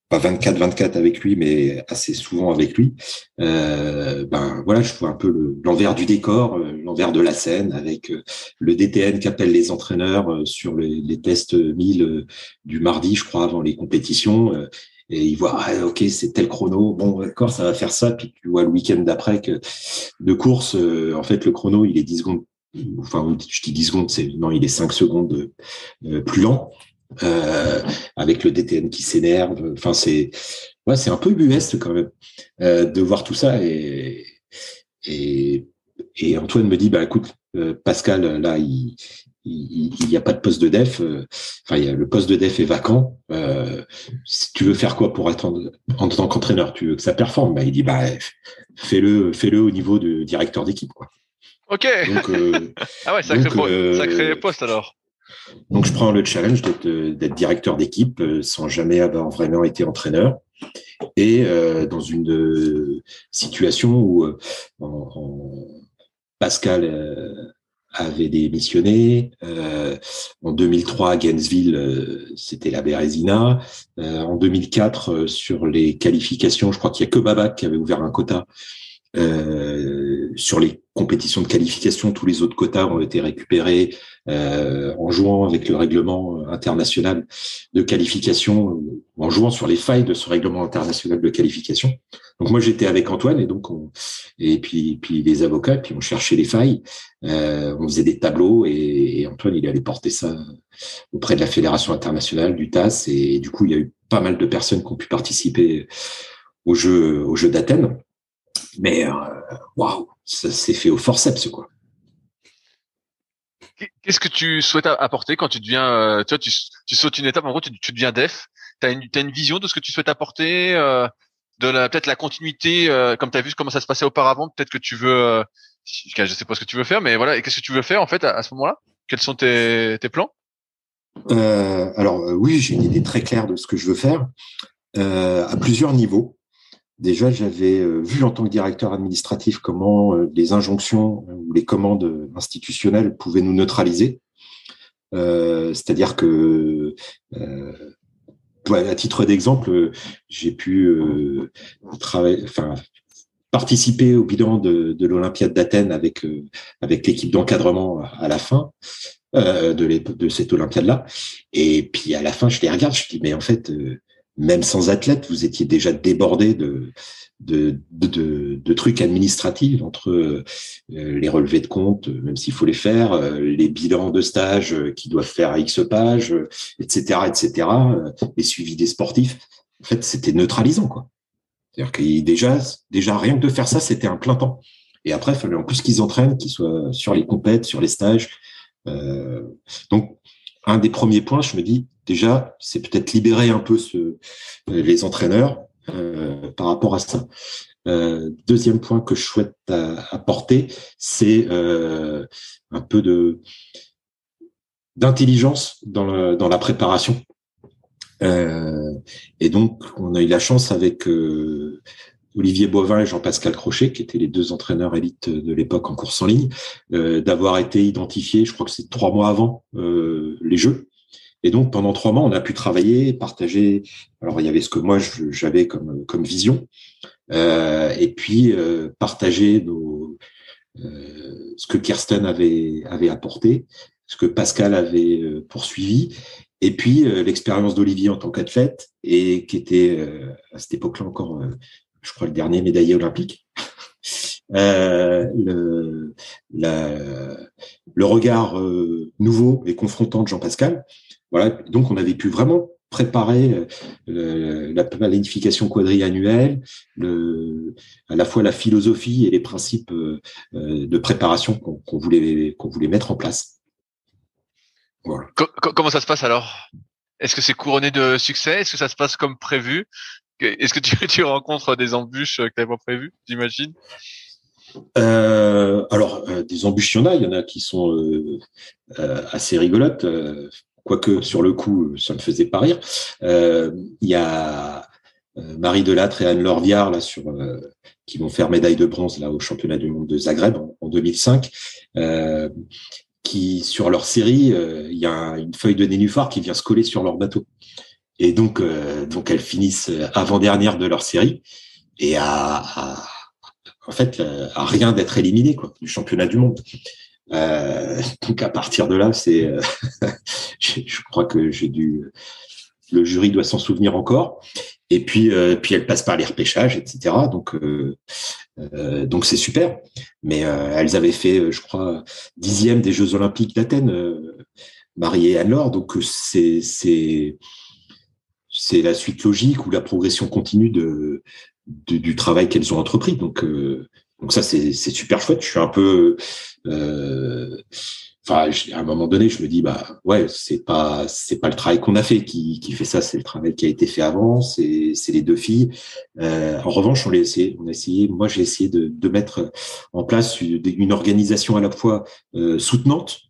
pas 24/24 avec lui, mais assez souvent avec lui, voilà, je vois un peu l'envers du décor, l'envers de la scène, avec le DTN qui appelle les entraîneurs sur les tests 1000 du mardi, je crois, avant les compétitions. Et il voit, ok, c'est tel chrono, bon, d'accord, ça va faire ça. Puis tu vois le week-end d'après que de course, en fait, le chrono, il est 10 secondes. Enfin, je dis 10 secondes, il est 5 secondes plus lent, avec le DTN qui s'énerve. Enfin, c'est un peu ubuesque quand même de voir tout ça. Et Antoine me dit, écoute, Pascal, là, il y a pas de poste de def. Le poste de def est vacant. Si tu veux faire quoi pour être en tant qu'entraîneur? Tu veux que ça performe? Il dit, fais-le au niveau de directeur d'équipe, quoi. Ok. Donc, ah ouais, sacré poste alors. Donc je prends le challenge d'être directeur d'équipe sans jamais avoir vraiment été entraîneur, et dans une situation où Pascal avait démissionné. En 2003 à Gainesville, c'était la Bérésina. En 2004, sur les qualifications, je crois qu'il y a que Babac qui avait ouvert un quota. sur les compétitions de qualification, tous les autres quotas ont été récupérés en jouant avec le règlement international de qualification, en jouant sur les failles de ce règlement international de qualification. Donc moi j'étais avec Antoine et puis les avocats, puis on cherchait les failles, on faisait des tableaux et Antoine il allait porter ça auprès de la fédération internationale du TAS et du coup il y a eu pas mal de personnes qui ont pu participer aux Jeux d'Athènes. Mais waouh, ça s'est fait au forceps quoi. Qu'est-ce que tu souhaites apporter quand tu deviens, tu sautes une étape, en gros, tu deviens def. T'as une vision de ce que tu souhaites apporter, peut-être la continuité, comme t'as vu comment ça se passait auparavant. Peut-être que tu veux, je sais pas ce que tu veux faire, mais voilà. Et qu'est-ce que tu veux faire en fait à ce moment-là? Quels sont tes plans? Oui, j'ai une idée très claire de ce que je veux faire à plusieurs niveaux. Déjà, j'avais vu en tant que directeur administratif comment les injonctions ou les commandes institutionnelles pouvaient nous neutraliser. C'est-à-dire que, à titre d'exemple, j'ai pu participer au bilan de l'Olympiade d'Athènes avec l'équipe d'encadrement à la fin de cette Olympiade-là. Et puis à la fin, je les regarde, je dis mais en fait. Même sans athlète, vous étiez déjà débordé de trucs administratifs entre les relevés de compte, même s'il faut les faire, les bilans de stage qui doivent faire à X pages, etc., les suivis des sportifs. En fait, c'était neutralisant, quoi. C'est-à-dire que déjà rien que de faire ça, c'était un plein temps. Et après, il fallait en plus qu'ils entraînent, qu'ils soient sur les compètes, sur les stages. Donc, un des premiers points, je me dis, déjà, c'est peut-être libérer un peu les entraîneurs par rapport à ça. Deuxième point que je souhaite apporter, c'est un peu d'intelligence dans la préparation. Et donc, on a eu la chance avec Olivier Boivin et Jean-Pascal Crochet, qui étaient les deux entraîneurs élites de l'époque en course en ligne, d'avoir été identifiés, je crois que c'est 3 mois avant les Jeux. Et donc, pendant 3 mois, on a pu travailler, partager. Alors, il y avait ce que moi, j'avais comme vision. Et puis, partager ce que Kirsten avait apporté, ce que Pascal avait poursuivi. Et puis, l'expérience d'Olivier en tant qu'athlète, et qui était, à cette époque-là encore, je crois, le dernier médaillé olympique. Le regard nouveau et confrontant de Jean-Pascal. Voilà, donc on avait pu vraiment préparer la planification quadriannuelle, à la fois la philosophie et les principes de préparation qu'on voulait mettre en place. Voilà. Comment ça se passe alors? Est-ce que c'est couronné de succès? Est-ce que ça se passe comme prévu? Est-ce que tu rencontres des embûches que tu n'avais pas prévues, j'imagine? Des embûches, il y en a qui sont assez rigolotes. Quoique sur le coup, ça me faisait pas rire. Il y a Marie Delattre et Anne-Laure Viard là qui vont faire médaille de bronze là au championnat du monde de Zagreb en 2005. Qui sur leur série, il y a une feuille de nénuphar qui vient se coller sur leur bateau. Et donc elles finissent avant-dernière de leur série et à rien d'être éliminées quoi du championnat du monde. Donc à partir de là, c'est, je crois que le jury doit s'en souvenir encore. Et puis elle passe par les repêchages, etc. Donc c'est super. Mais elles avaient fait, je crois, 10e des Jeux Olympiques d'Athènes, Marie et Anne-Laure. Donc c'est la suite logique ou la progression continue du travail qu'elles ont entrepris. Donc ça c'est super chouette. Je suis un peu à un moment donné, je me dis c'est pas le travail qu'on a fait qui fait ça, c'est le travail qui a été fait avant, c'est les deux filles. En revanche, on a essayé. Moi, j'ai essayé de mettre en place une organisation à la fois soutenante,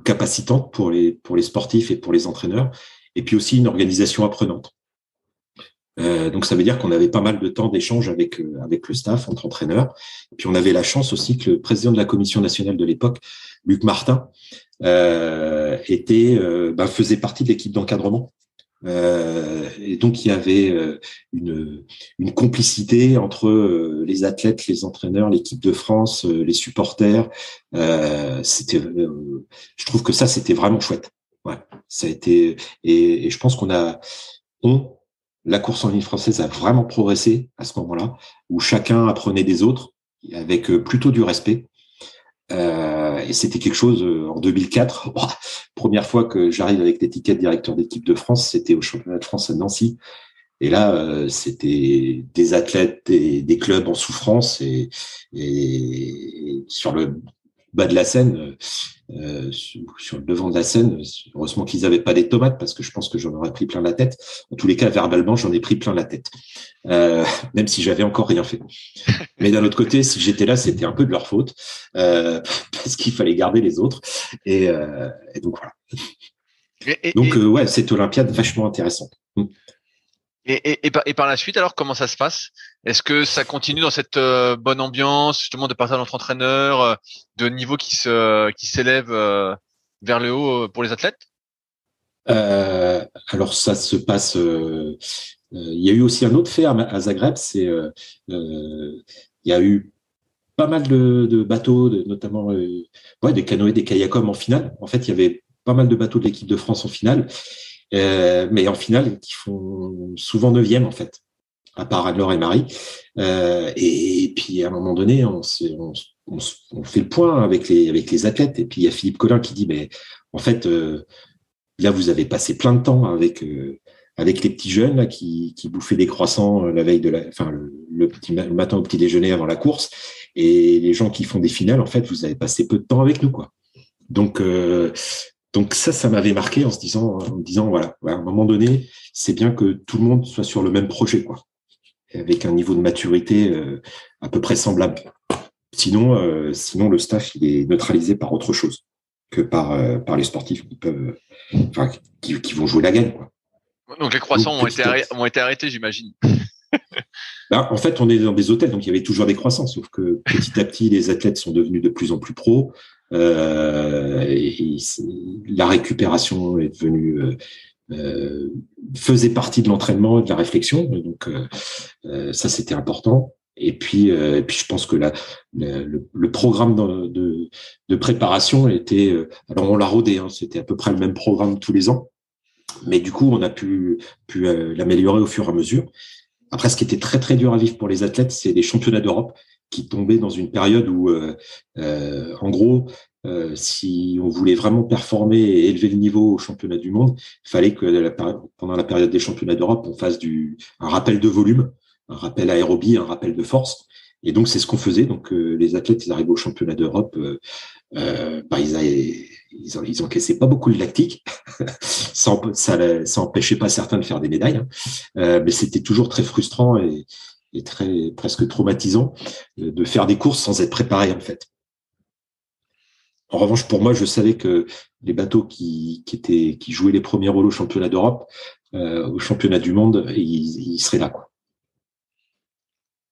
capacitante pour les sportifs et pour les entraîneurs, et puis aussi une organisation apprenante. Donc ça veut dire qu'on avait pas mal de temps d'échange avec le staff entre entraîneurs. Et puis on avait la chance aussi que le président de la commission nationale de l'époque, Luc Martin, faisait partie de l'équipe d'encadrement Et donc il y avait une complicité entre les athlètes, les entraîneurs, l'équipe de France, les supporters. Je trouve que ça c'était vraiment chouette. Ouais, ça a été et je pense la course en ligne française a vraiment progressé à ce moment-là, où chacun apprenait des autres avec plutôt du respect. Et c'était quelque chose en 2004. Première fois que j'arrive avec l'étiquette directeur d'équipe de France, c'était au championnat de France à Nancy. Et là, c'était des athlètes et des clubs en souffrance et sur le bas de la scène, sur le devant de la scène, heureusement qu'ils n'avaient pas des tomates parce que je pense que j'en aurais pris plein la tête. En tous les cas, verbalement, j'en ai pris plein la tête, même si j'avais encore rien fait. Mais d'un autre côté, si j'étais là, c'était un peu de leur faute parce qu'il fallait garder les autres. Et donc voilà. Donc ouais, cette Olympiade vachement intéressante. Et par la suite, alors, comment ça se passe? Est-ce que ça continue dans cette bonne ambiance, justement, de partage entre entraîneurs, de niveau qui s'élève vers le haut pour les athlètes? Alors ça se passe. Il y a eu aussi un autre fait à Zagreb, c'est il y a eu pas mal de bateaux, notamment des canoës, des kayaks en finale. En fait, il y avait pas mal de bateaux de l'équipe de France en finale. Mais en finale, qui font souvent 9e, en fait, à part Anne-Laure et Marie. Et puis, à un moment donné, on fait le point avec les athlètes. Et puis, il y a Philippe Collin qui dit, mais en fait, là, vous avez passé plein de temps avec les petits jeunes là, qui bouffaient des croissants la veille le matin au petit déjeuner avant la course. Et les gens qui font des finales, en fait, vous avez passé peu de temps avec nous, quoi. Donc ça m'avait marqué en me disant voilà, à un moment donné, c'est bien que tout le monde soit sur le même projet, quoi, avec un niveau de maturité à peu près semblable. Sinon, le staff il est neutralisé par autre chose que par les sportifs qui vont jouer la gagne, quoi. Donc les croissants ont été arrêtés, j'imagine. En fait, on est dans des hôtels, donc il y avait toujours des croissants, sauf que petit à petit, les athlètes sont devenus de plus en plus pros. La récupération est devenue faisait partie de l'entraînement et de la réflexion, donc ça c'était important. Et puis je pense que le programme de préparation était, alors on l'a rodé, hein, c'était à peu près le même programme tous les ans, mais du coup on a pu l'améliorer au fur et à mesure. Après, ce qui était très très dur à vivre pour les athlètes, c'est les championnats d'Europe qui tombaient dans une période où, en gros, si on voulait vraiment performer et élever le niveau au championnat du monde, il fallait que pendant la période des championnats d'Europe, on fasse un rappel de volume, un rappel aérobie, un rappel de force. Et donc, c'est ce qu'on faisait. Donc, les athlètes, ils arrivaient au championnat d'Europe, ils encaissaient pas beaucoup de lactique. Ça empêchait pas certains de faire des médailles, hein. Mais c'était toujours très frustrant et presque traumatisant de faire des courses sans être préparé, en fait. En revanche, pour moi, je savais que les bateaux qui jouaient les premiers rôles au championnat d'Europe, au championnat du monde, ils seraient là, quoi.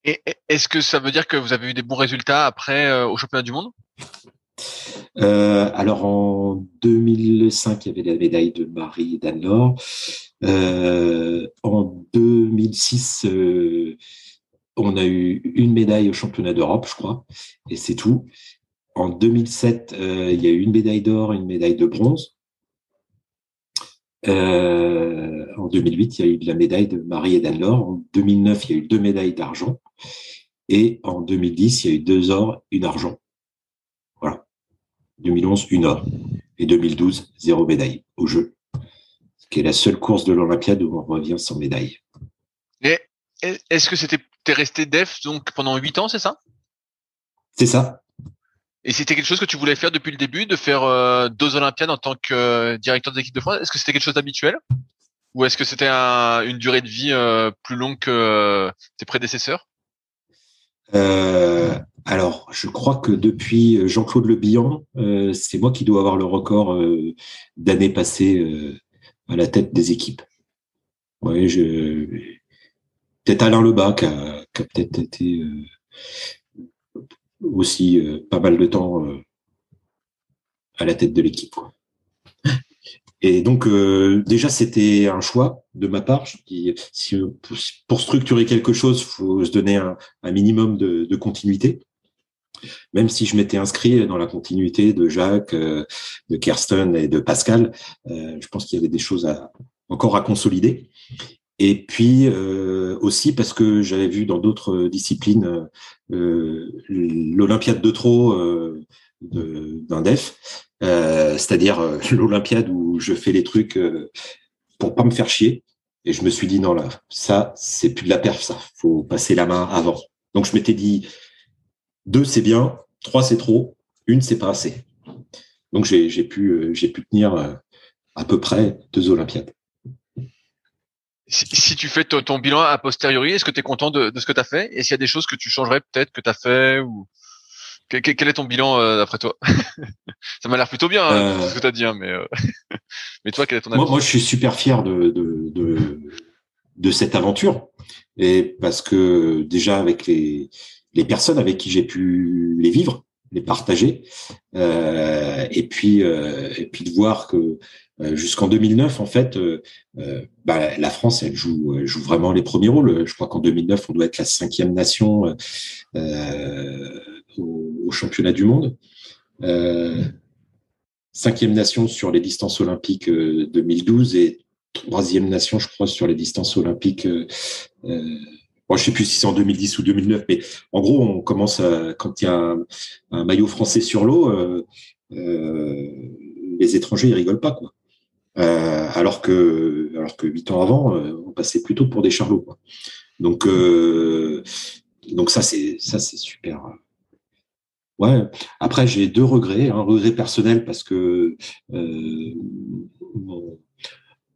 Et est-ce que ça veut dire que vous avez eu des bons résultats après au championnat du monde? Alors en 2005, il y avait la médaille de Marie et d'Anne-Laure. En 2006, on a eu une médaille au championnat d'Europe, je crois, et c'est tout. En 2007, il y a eu une médaille d'or et une médaille de bronze. En 2008, il y a eu de la médaille de Marie et d'Anne-Laure. En 2009, il y a eu 2 médailles d'argent. Et en 2010, il y a eu 2 ors, 1 argent. Voilà. 2011, 1 or. Et 2012, 0 médaille au jeu. Ce qui est la seule course de l'Olympiade où on revient sans médaille. Et est-ce que t'es resté def donc pendant 8 ans, c'est ça? C'est ça. Et c'était quelque chose que tu voulais faire depuis le début, de faire 2 Olympiades en tant que directeur des équipes de France? Est-ce que c'était quelque chose d'habituel? Ou est-ce que c'était une durée de vie plus longue que tes prédécesseurs? Alors, je crois que depuis Jean-Claude Le Bihan, c'est moi qui dois avoir le record d'années passées à la tête des équipes. Ouais, peut-être Alain Lebas qui a peut-être été aussi pas mal de temps à la tête de l'équipe, quoi. Et donc déjà c'était un choix de ma part. Je dis, si, pour structurer quelque chose, faut se donner un minimum de continuité. Même si je m'étais inscrit dans la continuité de Jacques, de Kersten et de Pascal, je pense qu'il y avait des choses encore à consolider. Et puis aussi parce que j'avais vu dans d'autres disciplines l'Olympiade de trop d'un DEF, c'est-à-dire l'Olympiade où je fais les trucs pour pas me faire chier. Et je me suis dit non là, ça c'est plus de la perf, ça. Faut passer la main avant. Donc je m'étais dit 2 c'est bien, 3 c'est trop, 1 c'est pas assez. Donc j'ai pu tenir à peu près 2 Olympiades. Si tu fais ton bilan a posteriori, est-ce que tu es content de ce que tu as fait? Et s'il y a des choses que tu changerais peut-être que tu as fait ou quel est ton bilan d'après toi? Ça m'a l'air plutôt bien tout ce que tu as dit, hein, mais toi, quel est ton avis? Moi, je suis super fier de cette aventure, et parce que déjà avec les personnes avec qui j'ai pu les vivre, les partager, et puis de voir que jusqu'en 2009, en fait, la France, elle joue vraiment les premiers rôles. Je crois qu'en 2009, on doit être la 5e nation au championnat du monde. 5e nation sur les distances olympiques 2012 et 3e nation, je crois, sur les distances olympiques. Bon, je sais plus si c'est en 2010 ou 2009, mais en gros, on commence quand il y a un maillot français sur l'eau, les étrangers ils rigolent pas, quoi. Alors que 8 ans avant, on passait plutôt pour des charlots, quoi. Donc ça c'est super. Ouais. Après, j'ai 2 regrets. Un regret personnel parce que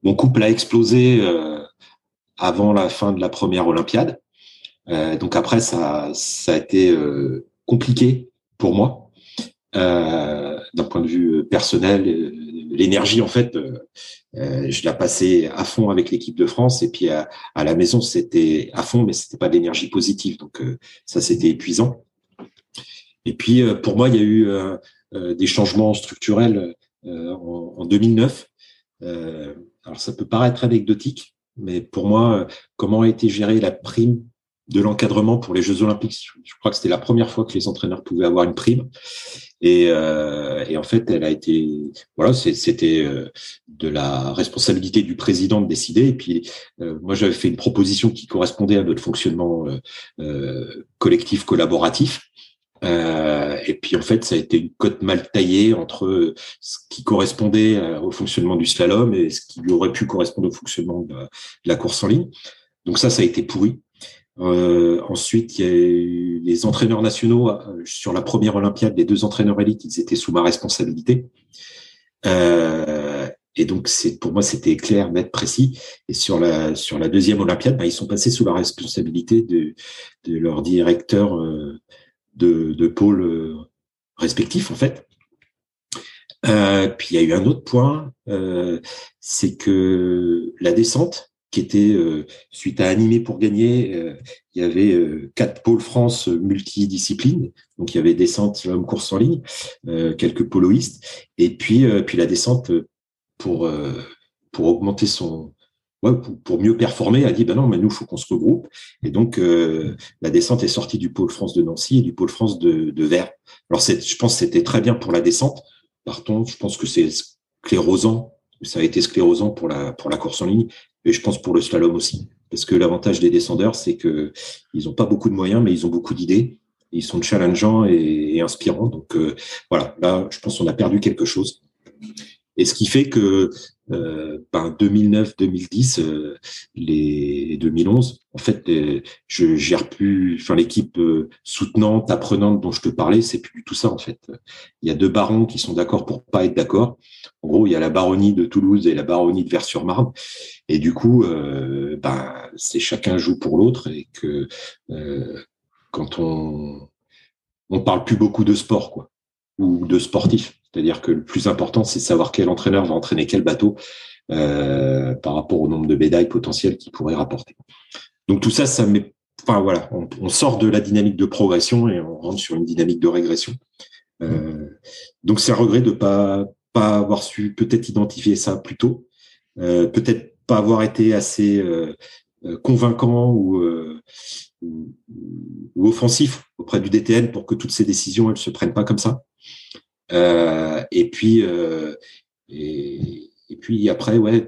mon couple a explosé avant la fin de la première Olympiade. Donc après, ça a été compliqué pour moi d'un point de vue personnel. L'énergie, en fait, je la passais à fond avec l'équipe de France, et puis à la maison, c'était à fond, mais c'était pas de l'énergie positive. Donc ça, c'était épuisant. Et puis pour moi, il y a eu des changements structurels en 2009. Alors ça peut paraître anecdotique, mais pour moi, comment a été gérée la prime de l'encadrement pour les Jeux Olympiques? Je crois que c'était la première fois que les entraîneurs pouvaient avoir une prime. Et en fait, elle a été, voilà, c'était de la responsabilité du président de décider. Et puis, moi, j'avais fait une proposition qui correspondait à notre fonctionnement collectif, collaboratif. Et puis, en fait, ça a été une cote mal taillée entre ce qui correspondait au fonctionnement du slalom et ce qui aurait pu correspondre au fonctionnement de la course en ligne. Donc ça a été pourri. Ensuite, il y a eu les entraîneurs nationaux sur la première Olympiade, les 2 entraîneurs élites, ils étaient sous ma responsabilité. Et donc, pour moi, c'était clair, net, précis. Et sur la 2e Olympiade, ils sont passés sous la responsabilité de leur directeur de pôle respectif, en fait. Puis il y a eu un autre point, c'est que la descente, qui était suite à Animé pour gagner, il y avait 4 pôles France multidisciplines. Donc il y avait descente, slalom, course en ligne, quelques poloistes, et puis la descente pour augmenter pour mieux performer, a dit non, mais nous faut qu'on se regroupe. Et donc la descente est sortie du pôle France de Nancy et du pôle France de Vers. Alors je pense que c'était très bien pour la descente. Par contre, je pense que c'est sclérosant. Ça a été sclérosant pour la course en ligne, et je pense pour le slalom aussi. Parce que l'avantage des descendeurs, c'est que ils ont pas beaucoup de moyens, mais ils ont beaucoup d'idées. Ils sont challengeants et inspirants. Donc voilà, là, je pense qu'on a perdu quelque chose. Et ce qui fait que 2009, 2010, les 2011, en fait, je gère plus. Enfin, l'équipe soutenante, apprenante dont je te parlais, c'est plus du tout ça en fait. Il y a 2 barons qui sont d'accord pour pas être d'accord. En gros, il y a la baronnie de Toulouse et la baronnie de Vers-sur-Marne, et du coup, c'est chacun joue pour l'autre, et que quand on parle plus beaucoup de sport, quoi, ou de sportifs. C'est-à-dire que le plus important, c'est de savoir quel entraîneur va entraîner quel bateau par rapport au nombre de médailles potentielles qu'il pourrait rapporter. Donc tout ça, voilà, on sort de la dynamique de progression et on rentre sur une dynamique de régression. Donc c'est un regret de pas pas avoir su peut-être identifier ça plus tôt, peut-être pas avoir été assez convaincant ou, ou offensif auprès du DTN pour que toutes ces décisions elles se prennent pas comme ça. Et puis et puis après il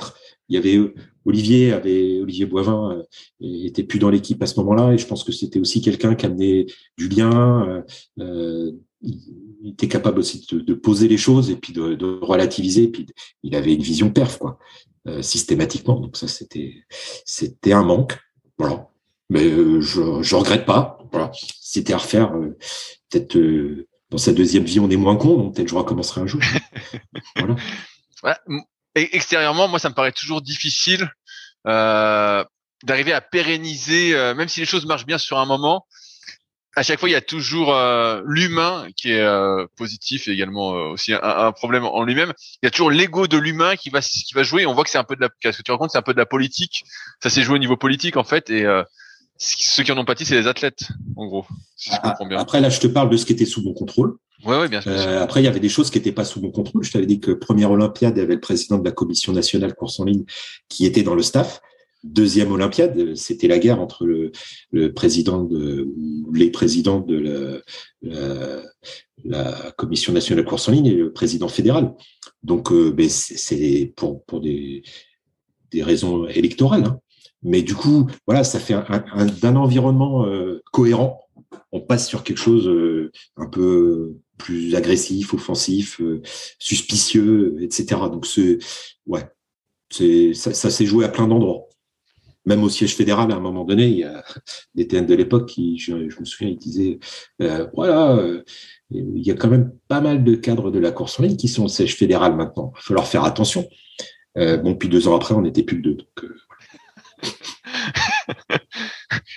y avait Olivier Boivin était plus dans l'équipe à ce moment-là et je pense que c'était aussi quelqu'un qui amenait du lien. Il était capable aussi de poser les choses et puis de relativiser. Et puis il avait une vision perf quoi, systématiquement. Donc ça c'était un manque. Voilà. Mais je regrette pas. Voilà. Si c'était à refaire, peut-être dans sa deuxième vie on est moins con, donc peut-être je recommencerai un jour. Voilà. Ouais. Et extérieurement, moi, ça me paraît toujours difficile d'arriver à pérenniser, même si les choses marchent bien sur un moment. À chaque fois, il y a toujours l'humain qui est positif et également aussi un problème en lui-même. Il y a toujours l'ego de l'humain qui va jouer. On voit que c'est un peu ce que tu racontes, c'est un peu de la politique. Ça s'est joué au niveau politique en fait. Et ceux qui en ont pâti, c'est les athlètes, en gros. Si je comprends bien. Après, là, je te parle de ce qui était sous mon contrôle. Ouais, bien sûr. Après, il y avait des choses qui n'étaient pas sous mon contrôle. Je t'avais dit que première Olympiade, il y avait le président de la commission nationale course en ligne qui était dans le staff. Deuxième Olympiade, c'était la guerre entre le président les présidents de la commission nationale course en ligne et le président fédéral. Donc, c'est pour des raisons électorales. Hein. Mais du coup, voilà, ça fait d'un environnement cohérent. On passe sur quelque chose un peu plus agressif, offensif, suspicieux, etc. Donc, ça s'est joué à plein d'endroits. Même au siège fédéral, à un moment donné, il y a des TN de l'époque qui, je me souviens, ils disaient il y a quand même pas mal de cadres de la course en ligne qui sont au siège fédéral maintenant. Il va falloir faire attention. Puis 2 ans après, on n'était plus que 2. Donc,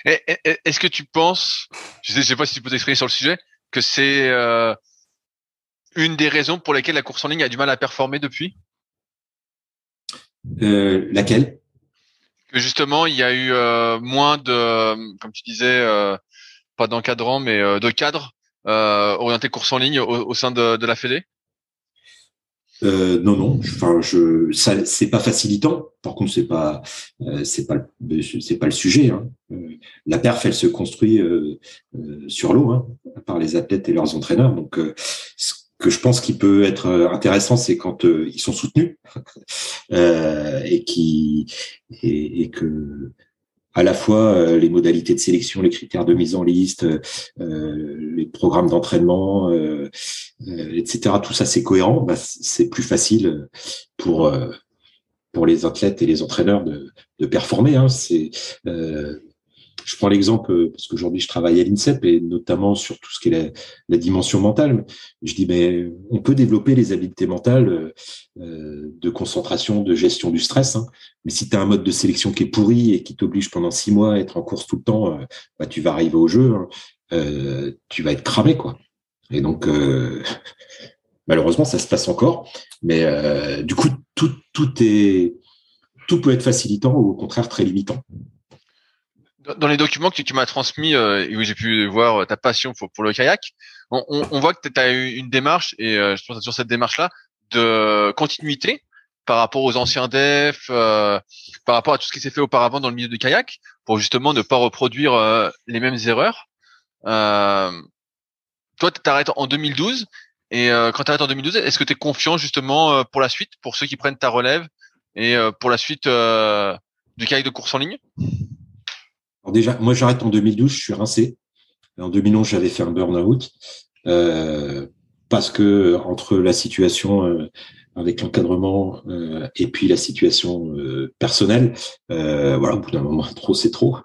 Est-ce que tu penses, je sais pas si tu peux t'exprimer sur le sujet, que c'est une des raisons pour lesquelles la course en ligne a du mal à performer depuis? Laquelle? Que justement, il y a eu moins de, comme tu disais, pas d'encadrants, mais de cadres orientés course en ligne au sein de la Fédé? Non. Enfin, ça, c'est pas facilitant. Par contre, c'est pas le sujet. Hein. La perf, elle se construit sur l'eau, hein, par les athlètes et leurs entraîneurs. Donc, ce que je pense qui peut être intéressant, c'est quand ils sont soutenus et que à la fois les modalités de sélection, les critères de mise en liste, les programmes d'entraînement, etc. Tout ça, c'est cohérent. C'est plus facile pour les athlètes et les entraîneurs de performer. Hein. Je prends l'exemple parce qu'aujourd'hui je travaille à l'INSEP et notamment sur tout ce qui est la dimension mentale. Je dis mais on peut développer les habiletés mentales de concentration, de gestion du stress. Hein. Mais si tu as un mode de sélection qui est pourri et qui t'oblige pendant 6 mois à être en course tout le temps, tu vas arriver au jeu, hein, tu vas être cramé quoi. Et donc malheureusement ça se passe encore. Mais du coup tout peut être facilitant ou au contraire très limitant. Dans les documents que tu m'as transmis et où j'ai pu voir ta passion pour le kayak, on voit que tu as eu une démarche, et je pense sur cette démarche-là, de continuité par rapport aux anciens defs, par rapport à tout ce qui s'est fait auparavant dans le milieu du kayak, pour justement ne pas reproduire les mêmes erreurs. Toi, tu t'arrêtes en 2012, et quand tu arrêtes en 2012, est-ce que tu es confiant justement pour la suite, pour ceux qui prennent ta relève, et pour la suite du kayak de course en ligne? Alors déjà, moi j'arrête en 2012, je suis rincé. En 2011, j'avais fait un burn-out parce que entre la situation avec l'encadrement et puis la situation personnelle, voilà, au bout d'un moment, trop c'est trop.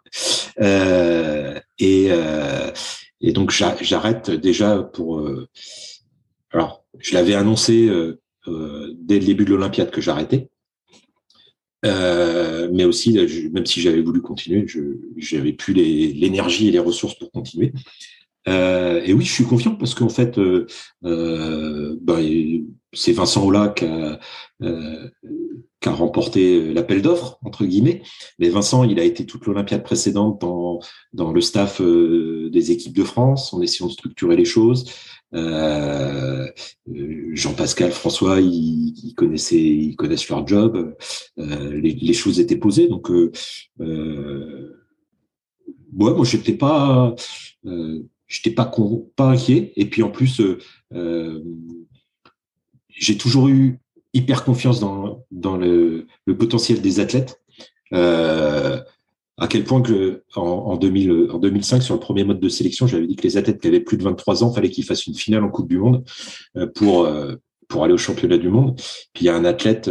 Et donc j'arrête déjà pour. Alors, je l'avais annoncé dès le début de l'Olympiade que j'arrêtais. Mais aussi, même si j'avais voulu continuer, j'avais plus l'énergie et les ressources pour continuer. Et oui, je suis confiant parce qu'en fait, c'est Vincent Aulas qui a remporté l'appel d'offres entre guillemets. Mais Vincent, il a été toute l'Olympiade précédente dans le staff des équipes de France, en essayant de structurer les choses. Jean-Pascal, François, ils connaissent leur job. Les choses étaient posées, donc moi j'étais pas inquiet. Et puis en plus, j'ai toujours eu hyper confiance dans le potentiel des athlètes. À quel point que en 2005, sur le premier mode de sélection, j'avais dit que les athlètes qui avaient plus de 23 ans, fallait qu'ils fassent une finale en Coupe du Monde pour aller au championnat du monde. Puis il y a un athlète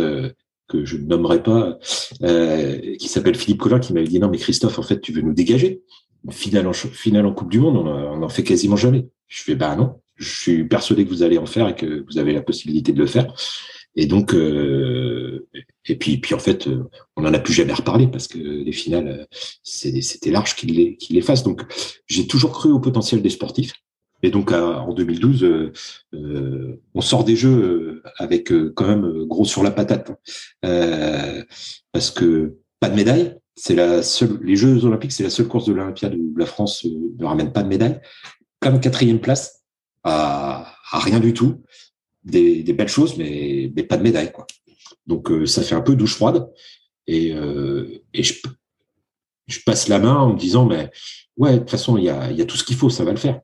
que je ne nommerai pas, qui s'appelle Philippe Collin, qui m'avait dit non mais Christophe, en fait, tu veux nous dégager. Une finale en Coupe du Monde, on en fait quasiment jamais. Je fais bah non, je suis persuadé que vous allez en faire et que vous avez la possibilité de le faire. Et donc, et puis en fait, on n'en a plus jamais reparlé parce que les finales, c'était large qu'ils les fassent. Donc, j'ai toujours cru au potentiel des sportifs. Et donc, en 2012, on sort des jeux avec quand même gros sur la patate, parce que pas de médaille. Les Jeux Olympiques, c'est la seule course de l'Olympiade où la France ne ramène pas de médaille. Comme 4e place, à rien du tout. Des belles choses, mais pas de médaille, quoi. Donc ça fait un peu douche froide. Et je passe la main en me disant, mais ouais, de toute façon, il y a tout ce qu'il faut, ça va le faire.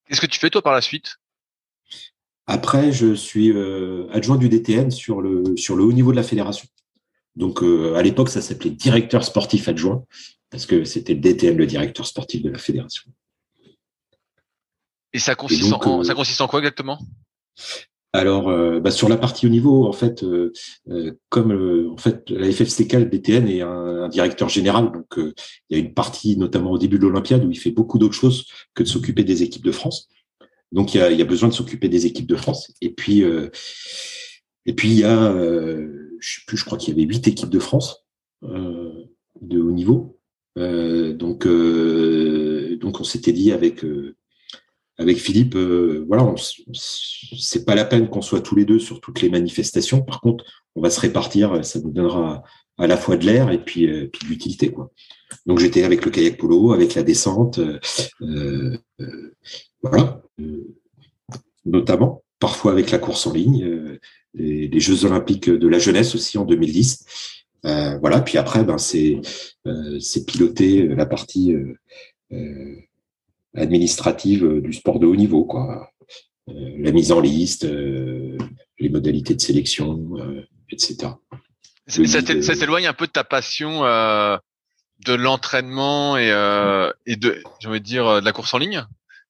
Qu'est-ce que tu fais toi par la suite? Après, je suis adjoint du DTN sur le haut niveau de la fédération. Donc à l'époque, ça s'appelait directeur sportif adjoint, parce que c'était le DTN, le directeur sportif de la fédération. Et ça consiste ça consiste en quoi exactement? Alors, sur la partie haut niveau, en fait, comme en fait la FFCK, le DTN est un directeur général, donc il y a une partie, notamment au début de l'Olympiade, où il fait beaucoup d'autres choses que de s'occuper des équipes de France. Donc il y a besoin de s'occuper des équipes de France. Et puis il y a, je sais plus, je crois qu'il y avait 8 équipes de France de haut niveau. Donc on s'était dit avec Philippe, voilà, c'est pas la peine qu'on soit tous les deux sur toutes les manifestations. Par contre, on va se répartir, ça nous donnera à la fois de l'air et puis de l'utilité, quoi. Donc j'étais avec le kayak polo, avec la descente, voilà, notamment, parfois avec la course en ligne, les Jeux Olympiques de la jeunesse aussi en 2010. Voilà, puis après, c'est piloter la partie administrative du sport de haut niveau, quoi. La mise en liste, les modalités de sélection, etc. Ça s'éloigne un peu de ta passion de l'entraînement et de, j'ai envie de dire, de la course en ligne,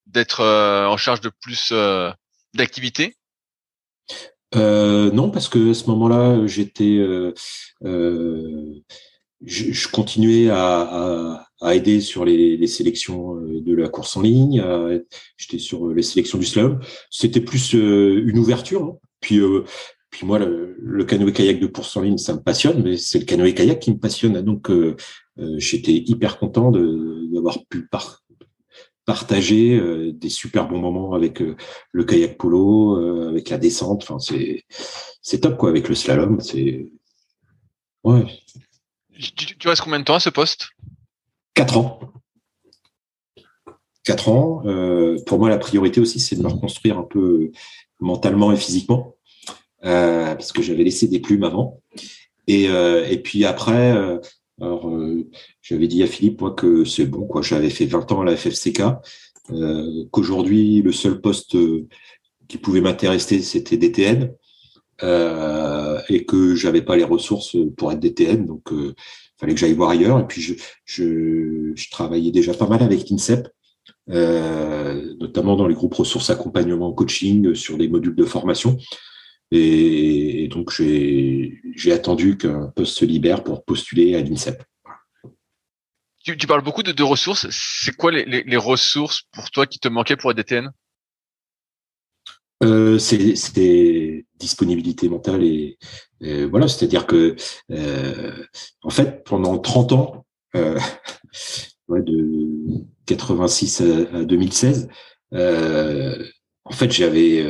d'être en charge de plus d'activités? Non, parce que à ce moment-là, je continuais à aider sur les sélections de la course en ligne. J'étais sur les sélections du slalom. C'était plus une ouverture, hein. Puis moi, le canoë-kayak de course en ligne, ça me passionne, mais c'est le canoë-kayak qui me passionne. Donc, j'étais hyper content d'avoir pu partager des super bons moments avec le kayak polo, avec la descente. Enfin, c'est top, quoi, avec le slalom. Ouais. Tu restes combien de temps à ce poste? 4 ans. 4 ans. Pour moi, la priorité aussi, c'est de me reconstruire un peu mentalement et physiquement, parce que j'avais laissé des plumes avant. Et puis après, j'avais dit à Philippe, moi, que c'est bon, quoi. J'avais fait 20 ans à la FFCK, qu'aujourd'hui, le seul poste qui pouvait m'intéresser, c'était DTN, et que j'avais pas les ressources pour être DTN, donc fallait que j'aille voir ailleurs. Et puis je travaillais déjà pas mal avec l'INSEP, notamment dans les groupes ressources accompagnement coaching sur des modules de formation. Et donc j'ai attendu qu'un poste se libère pour postuler à l'INSEP. Tu parles beaucoup de ressources. C'est quoi les ressources pour toi qui te manquaient pour être DTN? C'est disponibilité mentale et voilà, c'est-à-dire que en fait pendant 30 ans, de 86 à 2016. En fait, j'avais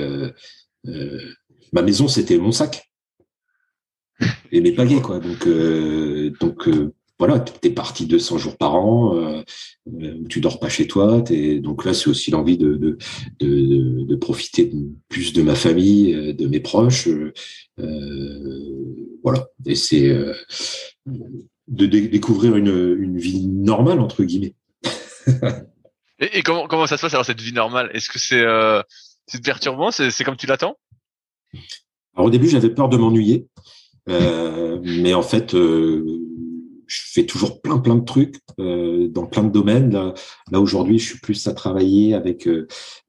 ma maison, c'était mon sac et mes pagaies, quoi. Donc voilà, t'es parti 200 jours par an, où tu dors pas chez toi. Donc là, c'est aussi l'envie de profiter plus de ma famille, de mes proches. Voilà, et c'est de découvrir une vie normale entre guillemets. Et comment ça se passe alors cette vie normale? Est-ce que c'est perturbant? C'est comme tu l'attends? Alors au début, j'avais peur de m'ennuyer, mais en fait, je fais toujours plein de trucs dans plein de domaines. Là aujourd'hui, je suis plus à travailler avec,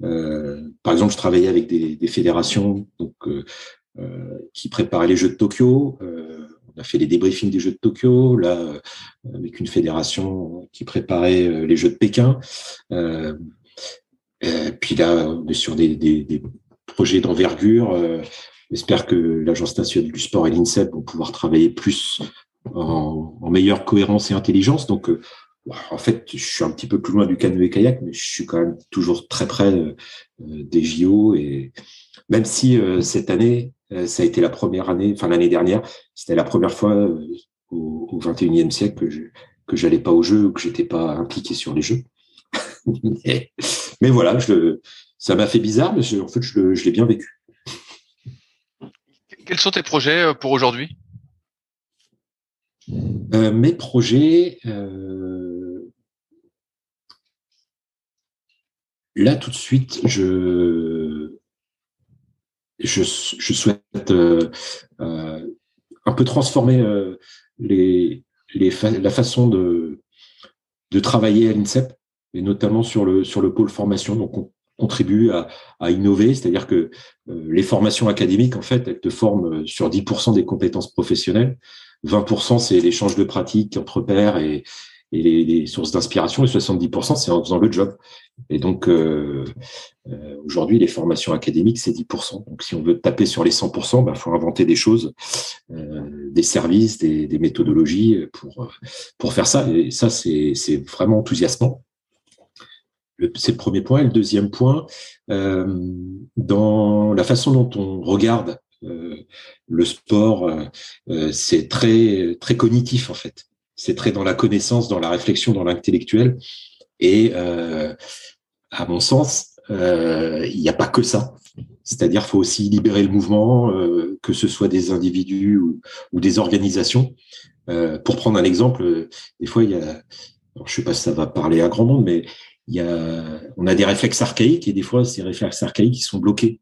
par exemple, je travaillais avec des fédérations donc qui préparaient les Jeux de Tokyo. On a fait les débriefings des Jeux de Tokyo, là, avec une fédération qui préparait les Jeux de Pékin. Puis là, on est sur des projets d'envergure. J'espère que l'Agence nationale du sport et l'INSEP vont pouvoir travailler plus en meilleure cohérence et intelligence. Donc, en fait, je suis un petit peu plus loin du canoë-kayak, mais je suis quand même toujours très près des JO. Et même si cette année, ça a été la première année, enfin l'année dernière, c'était la première fois au 21e siècle que j'allais pas aux Jeux ou que j'étais pas impliqué sur les Jeux. mais voilà, ça m'a fait bizarre, mais en fait, je l'ai bien vécu. Quels sont tes projets pour aujourd'hui? Mes projets, là tout de suite, je souhaite un peu transformer la façon de travailler à l'INSEP, et notamment sur le pôle formation. Donc, on contribue à innover, c'est-à-dire que les formations académiques, en fait, elles te forment sur 10% des compétences professionnelles. 20%, c'est l'échange de pratiques entre pairs et les sources d'inspiration, et 70%, c'est en faisant le job. Et donc, aujourd'hui, les formations académiques, c'est 10%. Donc, si on veut taper sur les 100%, il faut inventer des choses, des services, des méthodologies pour faire ça. Et ça, c'est vraiment enthousiasmant. C'est le premier point. Et le deuxième point, dans la façon dont on regarde le sport, c'est très, très cognitif, en fait. C'est très dans la connaissance, dans la réflexion, dans l'intellectuel. Et à mon sens, il n'y a pas que ça. C'est-à-dire qu'il faut aussi libérer le mouvement, que ce soit des individus ou des organisations. Pour prendre un exemple, des fois, il y a, alors, je ne sais pas si ça va parler à grand monde, mais on a des réflexes archaïques, et des fois, ces réflexes archaïques, ils sont bloqués.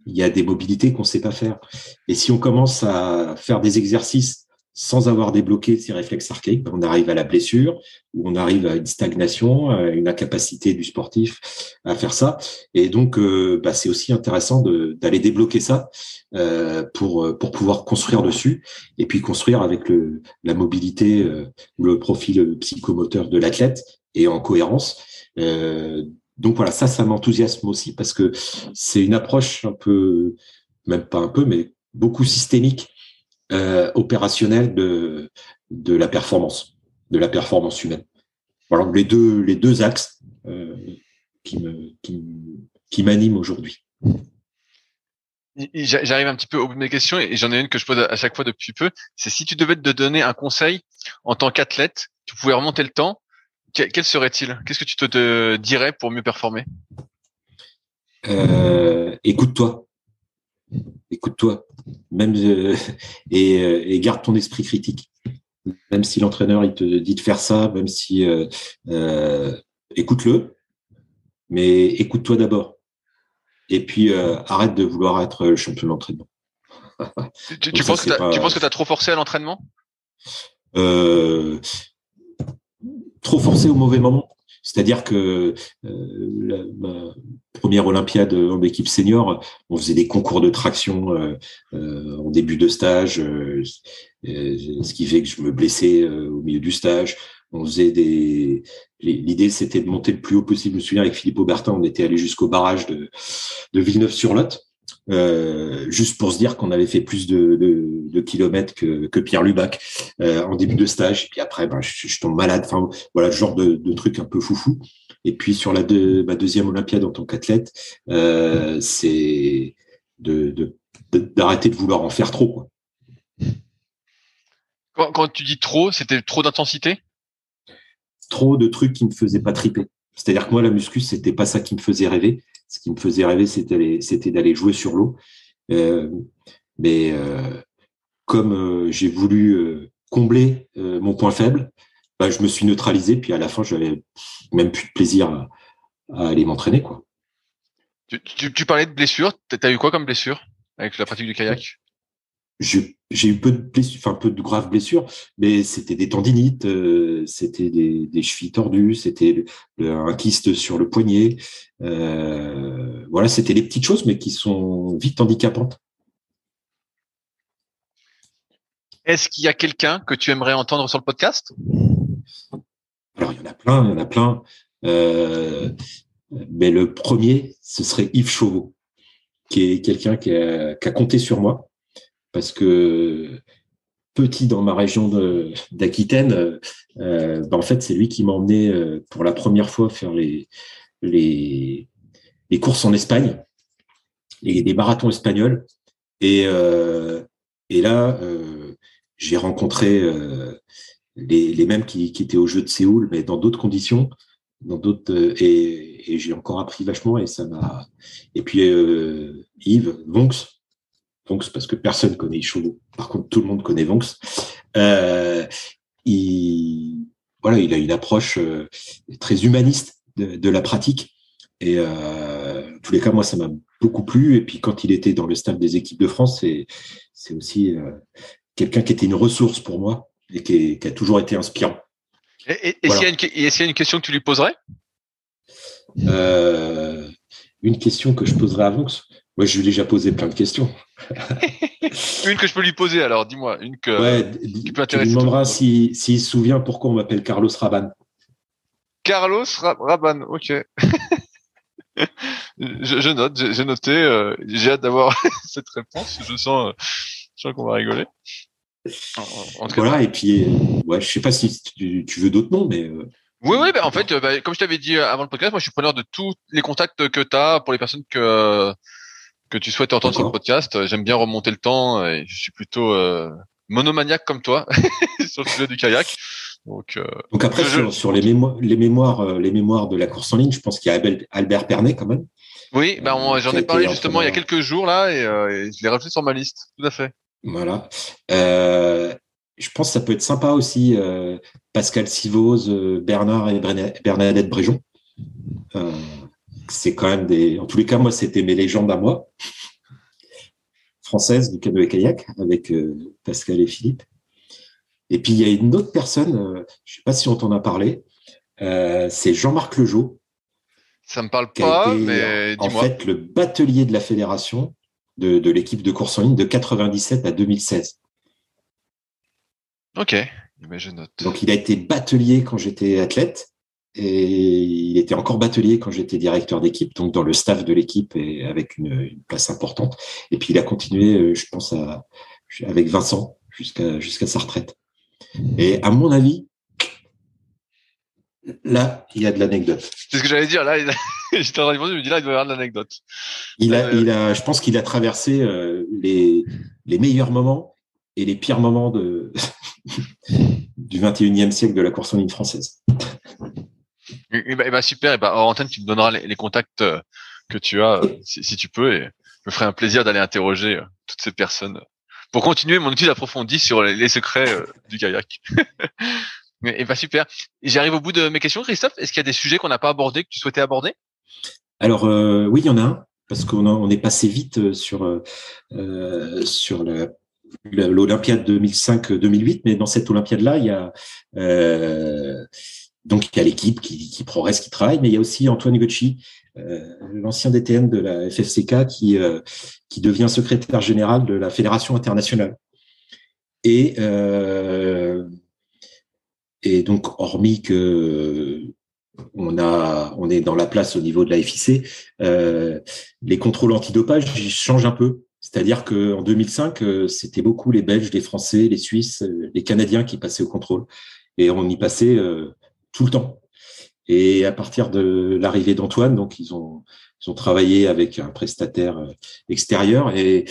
Il y a des mobilités qu'on ne sait pas faire. Et si on commence à faire des exercices sans avoir débloqué ces réflexes archaïques, on arrive à la blessure, ou on arrive à une stagnation, à une incapacité du sportif à faire ça. Et donc, c'est aussi intéressant d'aller débloquer ça pour pouvoir construire dessus, et puis construire avec la mobilité ou le profil psychomoteur de l'athlète, et en cohérence. Donc voilà, ça m'enthousiasme aussi, parce que c'est une approche un peu, même pas un peu, mais beaucoup systémique, opérationnelle de la performance humaine. Voilà, les deux axes qui m'animent aujourd'hui. J'arrive un petit peu au bout de mes questions, et j'en ai une que je pose à chaque fois depuis peu. C'est si tu devais te donner un conseil en tant qu'athlète, tu pouvais remonter le temps, quel serait-il? Qu'est-ce que tu te dirais pour mieux performer? Écoute-toi, même et garde ton esprit critique. Même si l'entraîneur il te dit de faire ça, même si écoute-le, mais écoute-toi d'abord. Et puis arrête de vouloir être le champion de l'entraînement. Tu penses que tu as trop forcé à l'entraînement? Trop forcé au mauvais moment. C'est-à-dire que ma première Olympiade en équipe senior, on faisait des concours de traction en début de stage, ce qui fait que je me blessais au milieu du stage. On faisait l'idée, c'était de monter le plus haut possible. Je me souviens, avec Philippe Aubertin, on était allé jusqu'au barrage de Villeneuve-sur-Lot, juste pour se dire qu'on avait fait plus de kilomètres que Pierre Lubac en début de stage. Et puis après, je tombe malade. Enfin, voilà, ce genre de truc un peu foufou. Et puis sur ma deuxième Olympiade en tant qu'athlète, c'est d'arrêter de vouloir en faire trop, quoi. Quand tu dis trop, c'était trop d'intensité? Trop de trucs qui me faisaient pas triper. C'est-à-dire que moi, la muscu, c'était pas ça qui me faisait rêver. Ce qui me faisait rêver, c'était d'aller jouer sur l'eau. Mais j'ai voulu combler mon point faible, bah, je me suis neutralisé. Puis à la fin, j'avais même plus de plaisir à aller m'entraîner, quoi. Tu parlais de blessures. T'as eu quoi comme blessure avec la pratique du kayak? J'ai eu peu de blessures, enfin peu de graves blessures, mais c'était des tendinites, c'était des chevilles tordues, c'était un kyste sur le poignet. Voilà, c'était des petites choses, mais qui sont vite handicapantes. Est-ce qu'il y a quelqu'un que tu aimerais entendre sur le podcast? Alors, il y en a plein. Mais le premier, ce serait Yves Chauveau, qui est quelqu'un qui a compté sur moi. Parce que petit dans ma région d'Aquitaine, en fait, c'est lui qui m'a emmené pour la première fois faire les courses en Espagne, les marathons espagnols. Et là, j'ai rencontré les mêmes qui étaient aux Jeux de Séoul, mais dans d'autres conditions, et j'ai encore appris vachement, et ça m'a. Et puis Yves Vonx, parce que personne connaît Chauveau. Par contre, tout le monde connaît Vonx. Il a une approche très humaniste de la pratique. Et en tous les cas, moi, ça m'a beaucoup plu. Et puis, quand il était dans le staff des équipes de France, c'est aussi quelqu'un qui était une ressource pour moi et qui a toujours été inspirant. Et voilà. S'il y a une question que tu lui poserais? Une question que je poserais à Vonx. Moi, je lui ai déjà posé plein de questions. Une que je peux lui poser, alors, dis-moi. Une qui peut intéresser. Tu lui demanderas s'il se souvient pourquoi on m'appelle Carlos Rabanne. Carlos Rabanne, ok. Je note, j'ai noté. J'ai hâte d'avoir cette réponse. Je sens qu'on va rigoler. Voilà, et puis, je sais pas si tu veux d'autres noms, mais... Oui, en fait, comme je t'avais dit avant le podcast, moi, je suis preneur de tous les contacts que tu as pour les personnes que tu souhaites entendre sur le podcast. J'aime bien remonter le temps et je suis plutôt monomaniaque comme toi sur le sujet du kayak. Donc après, sur les mémoires de la course en ligne, je pense qu'il y a Albert Pernet quand même. Oui, j'en ai parlé justement il y a quelques jours là et je l'ai rajouté sur ma liste. Tout à fait. Voilà. Je pense que ça peut être sympa aussi, Pascal Sivoz, Bernard et Bernadette Bréjon. C'est quand même en tous les cas, moi, c'était mes légendes à moi, françaises du canoë-kayak, avec Pascal et Philippe. Et puis, il y a une autre personne, je ne sais pas si on t'en a parlé, c'est Jean-Marc Lejeau. Ça me parle pas, mais dis-moi. En fait, le batelier de la fédération de l'équipe de course en ligne de 97 à 2016. Ok, mais je note. Donc, il a été batelier quand j'étais athlète et il était encore batelier quand j'étais directeur d'équipe, donc dans le staff de l'équipe et avec une place importante. Et puis, il a continué, je pense, avec Vincent jusqu'à sa retraite. Et à mon avis, là, il y a de l'anecdote. C'est ce que j'allais dire. Là, j'étais en train de penser, je me dis là, il doit y avoir de l'anecdote. Je pense qu'il a traversé les meilleurs moments et les pires moments du 21e siècle de la course en ligne française. Super. Hors antenne, tu me donneras les contacts que tu as, si tu peux, et je me ferai un plaisir d'aller interroger toutes ces personnes pour continuer mon étude approfondie sur les secrets du kayak. Super. J'arrive au bout de mes questions, Christophe. Est-ce qu'il y a des sujets qu'on n'a pas abordés que tu souhaitais aborder? Alors oui, il y en a un, parce qu'on est passé vite sur l'Olympiade 2005-2008, mais dans cette Olympiade-là, il y a l'équipe qui progresse, qui travaille, mais il y a aussi Antoine Gocci, l'ancien DTN de la FFCK, qui devient secrétaire général de la Fédération internationale. Et donc, hormis que on est dans la place au niveau de la FIC, les contrôles antidopage ils changent un peu. C'est-à-dire qu'en 2005, c'était beaucoup les Belges, les Français, les Suisses, les Canadiens qui passaient au contrôle. Et on y passait tout le temps. Et à partir de l'arrivée d'Antoine, donc ils ont travaillé avec un prestataire extérieur et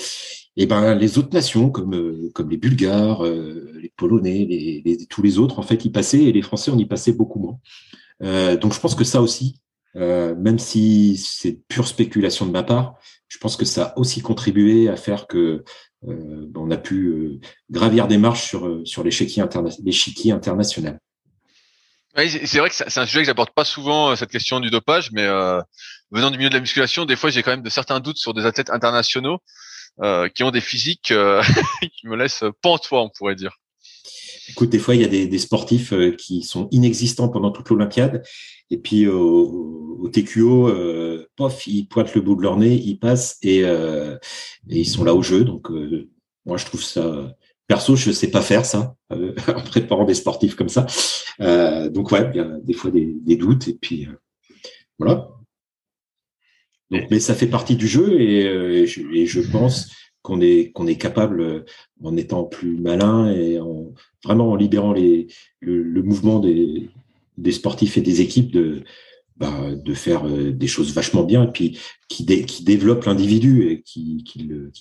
ben les autres nations comme les Bulgares, les Polonais, tous les autres en fait y passaient et les Français on y passait beaucoup moins. Donc je pense que ça aussi, même si c'est pure spéculation de ma part, je pense que ça a aussi contribué à faire que on a pu gravir des marches sur l'échiquier international. Oui, c'est vrai que c'est un sujet que j'aborde pas souvent, cette question du dopage, mais venant du milieu de la musculation, des fois j'ai quand même de certains doutes sur des athlètes internationaux qui ont des physiques qui me laissent pantois, on pourrait dire. Écoute, des fois il y a des sportifs qui sont inexistants pendant toute l'Olympiade, et puis au TQO, pof, ils pointent le bout de leur nez, ils passent et ils sont là au jeu. Donc moi je trouve ça. Perso, je sais pas faire ça en préparant des sportifs comme ça. Donc ouais, il y a des fois des doutes et puis voilà. Donc, mais ça fait partie du jeu et je pense qu'on est capable, en étant plus malin et vraiment en libérant le mouvement des sportifs et des équipes de faire des choses vachement bien et puis qui développent l'individu et qui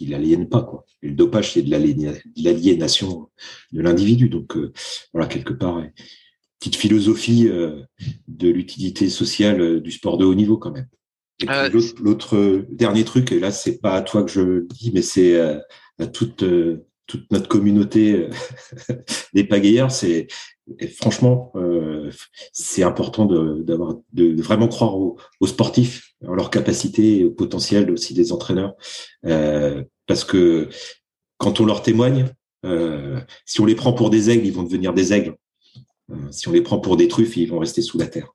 l'aliènent pas, quoi. Et le dopage, c'est de l'aliénation de l'individu. Donc voilà, quelque part, petite philosophie de l'utilité sociale du sport de haut niveau quand même. Et puis l'autre dernier truc, et là c'est pas à toi que je le dis, mais c'est à toute notre communauté des pagayeurs, franchement, c'est important de vraiment croire aux sportifs, en leur capacité et au potentiel aussi des entraîneurs, parce que quand on leur témoigne, si on les prend pour des aigles, ils vont devenir des aigles. Si on les prend pour des truffes, ils vont rester sous la terre.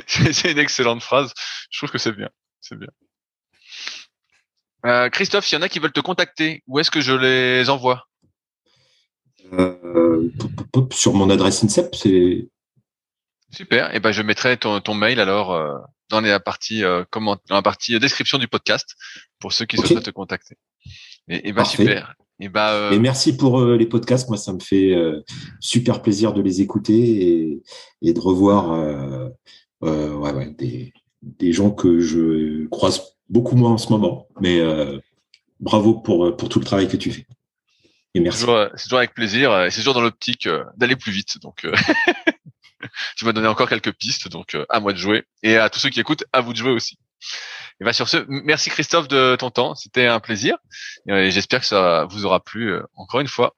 C'est une excellente phrase. Je trouve que c'est bien. C'est bien. Christophe, s'il y en a qui veulent te contacter, où est-ce que je les envoie? Sur mon adresse INSEP, c'est super. Et ben je mettrai ton mail alors dans la partie dans la partie description du podcast pour ceux qui souhaitent te contacter. Et ben super. Et merci pour les podcasts. Moi, ça me fait super plaisir de les écouter et de revoir des gens que je croise beaucoup moins en ce moment. Mais bravo pour tout le travail que tu fais. Et merci. C'est toujours avec plaisir. Et c'est toujours dans l'optique d'aller plus vite. Donc, tu m'as donné encore quelques pistes. Donc, à moi de jouer. Et à tous ceux qui écoutent, à vous de jouer aussi. Et bien sur ce, merci Christophe de ton temps. C'était un plaisir. Et j'espère que ça vous aura plu encore une fois.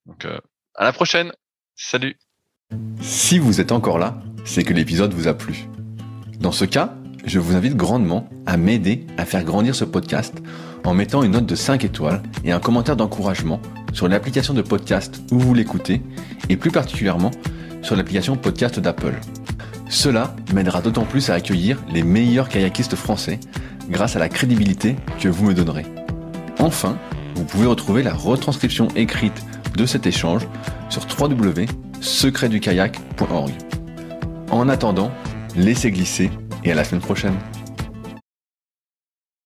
Donc, à la prochaine. Salut. Si vous êtes encore là, c'est que l'épisode vous a plu. Dans ce cas, je vous invite grandement à m'aider à faire grandir ce podcast en mettant une note de 5 étoiles et un commentaire d'encouragement sur l'application de podcast où vous l'écoutez et plus particulièrement sur l'application podcast d'Apple. Cela m'aidera d'autant plus à accueillir les meilleurs kayakistes français grâce à la crédibilité que vous me donnerez. Enfin, vous pouvez retrouver la retranscription écrite de cet échange sur www.secretdukayak.org. En attendant, laissez glisser et à la semaine prochaine.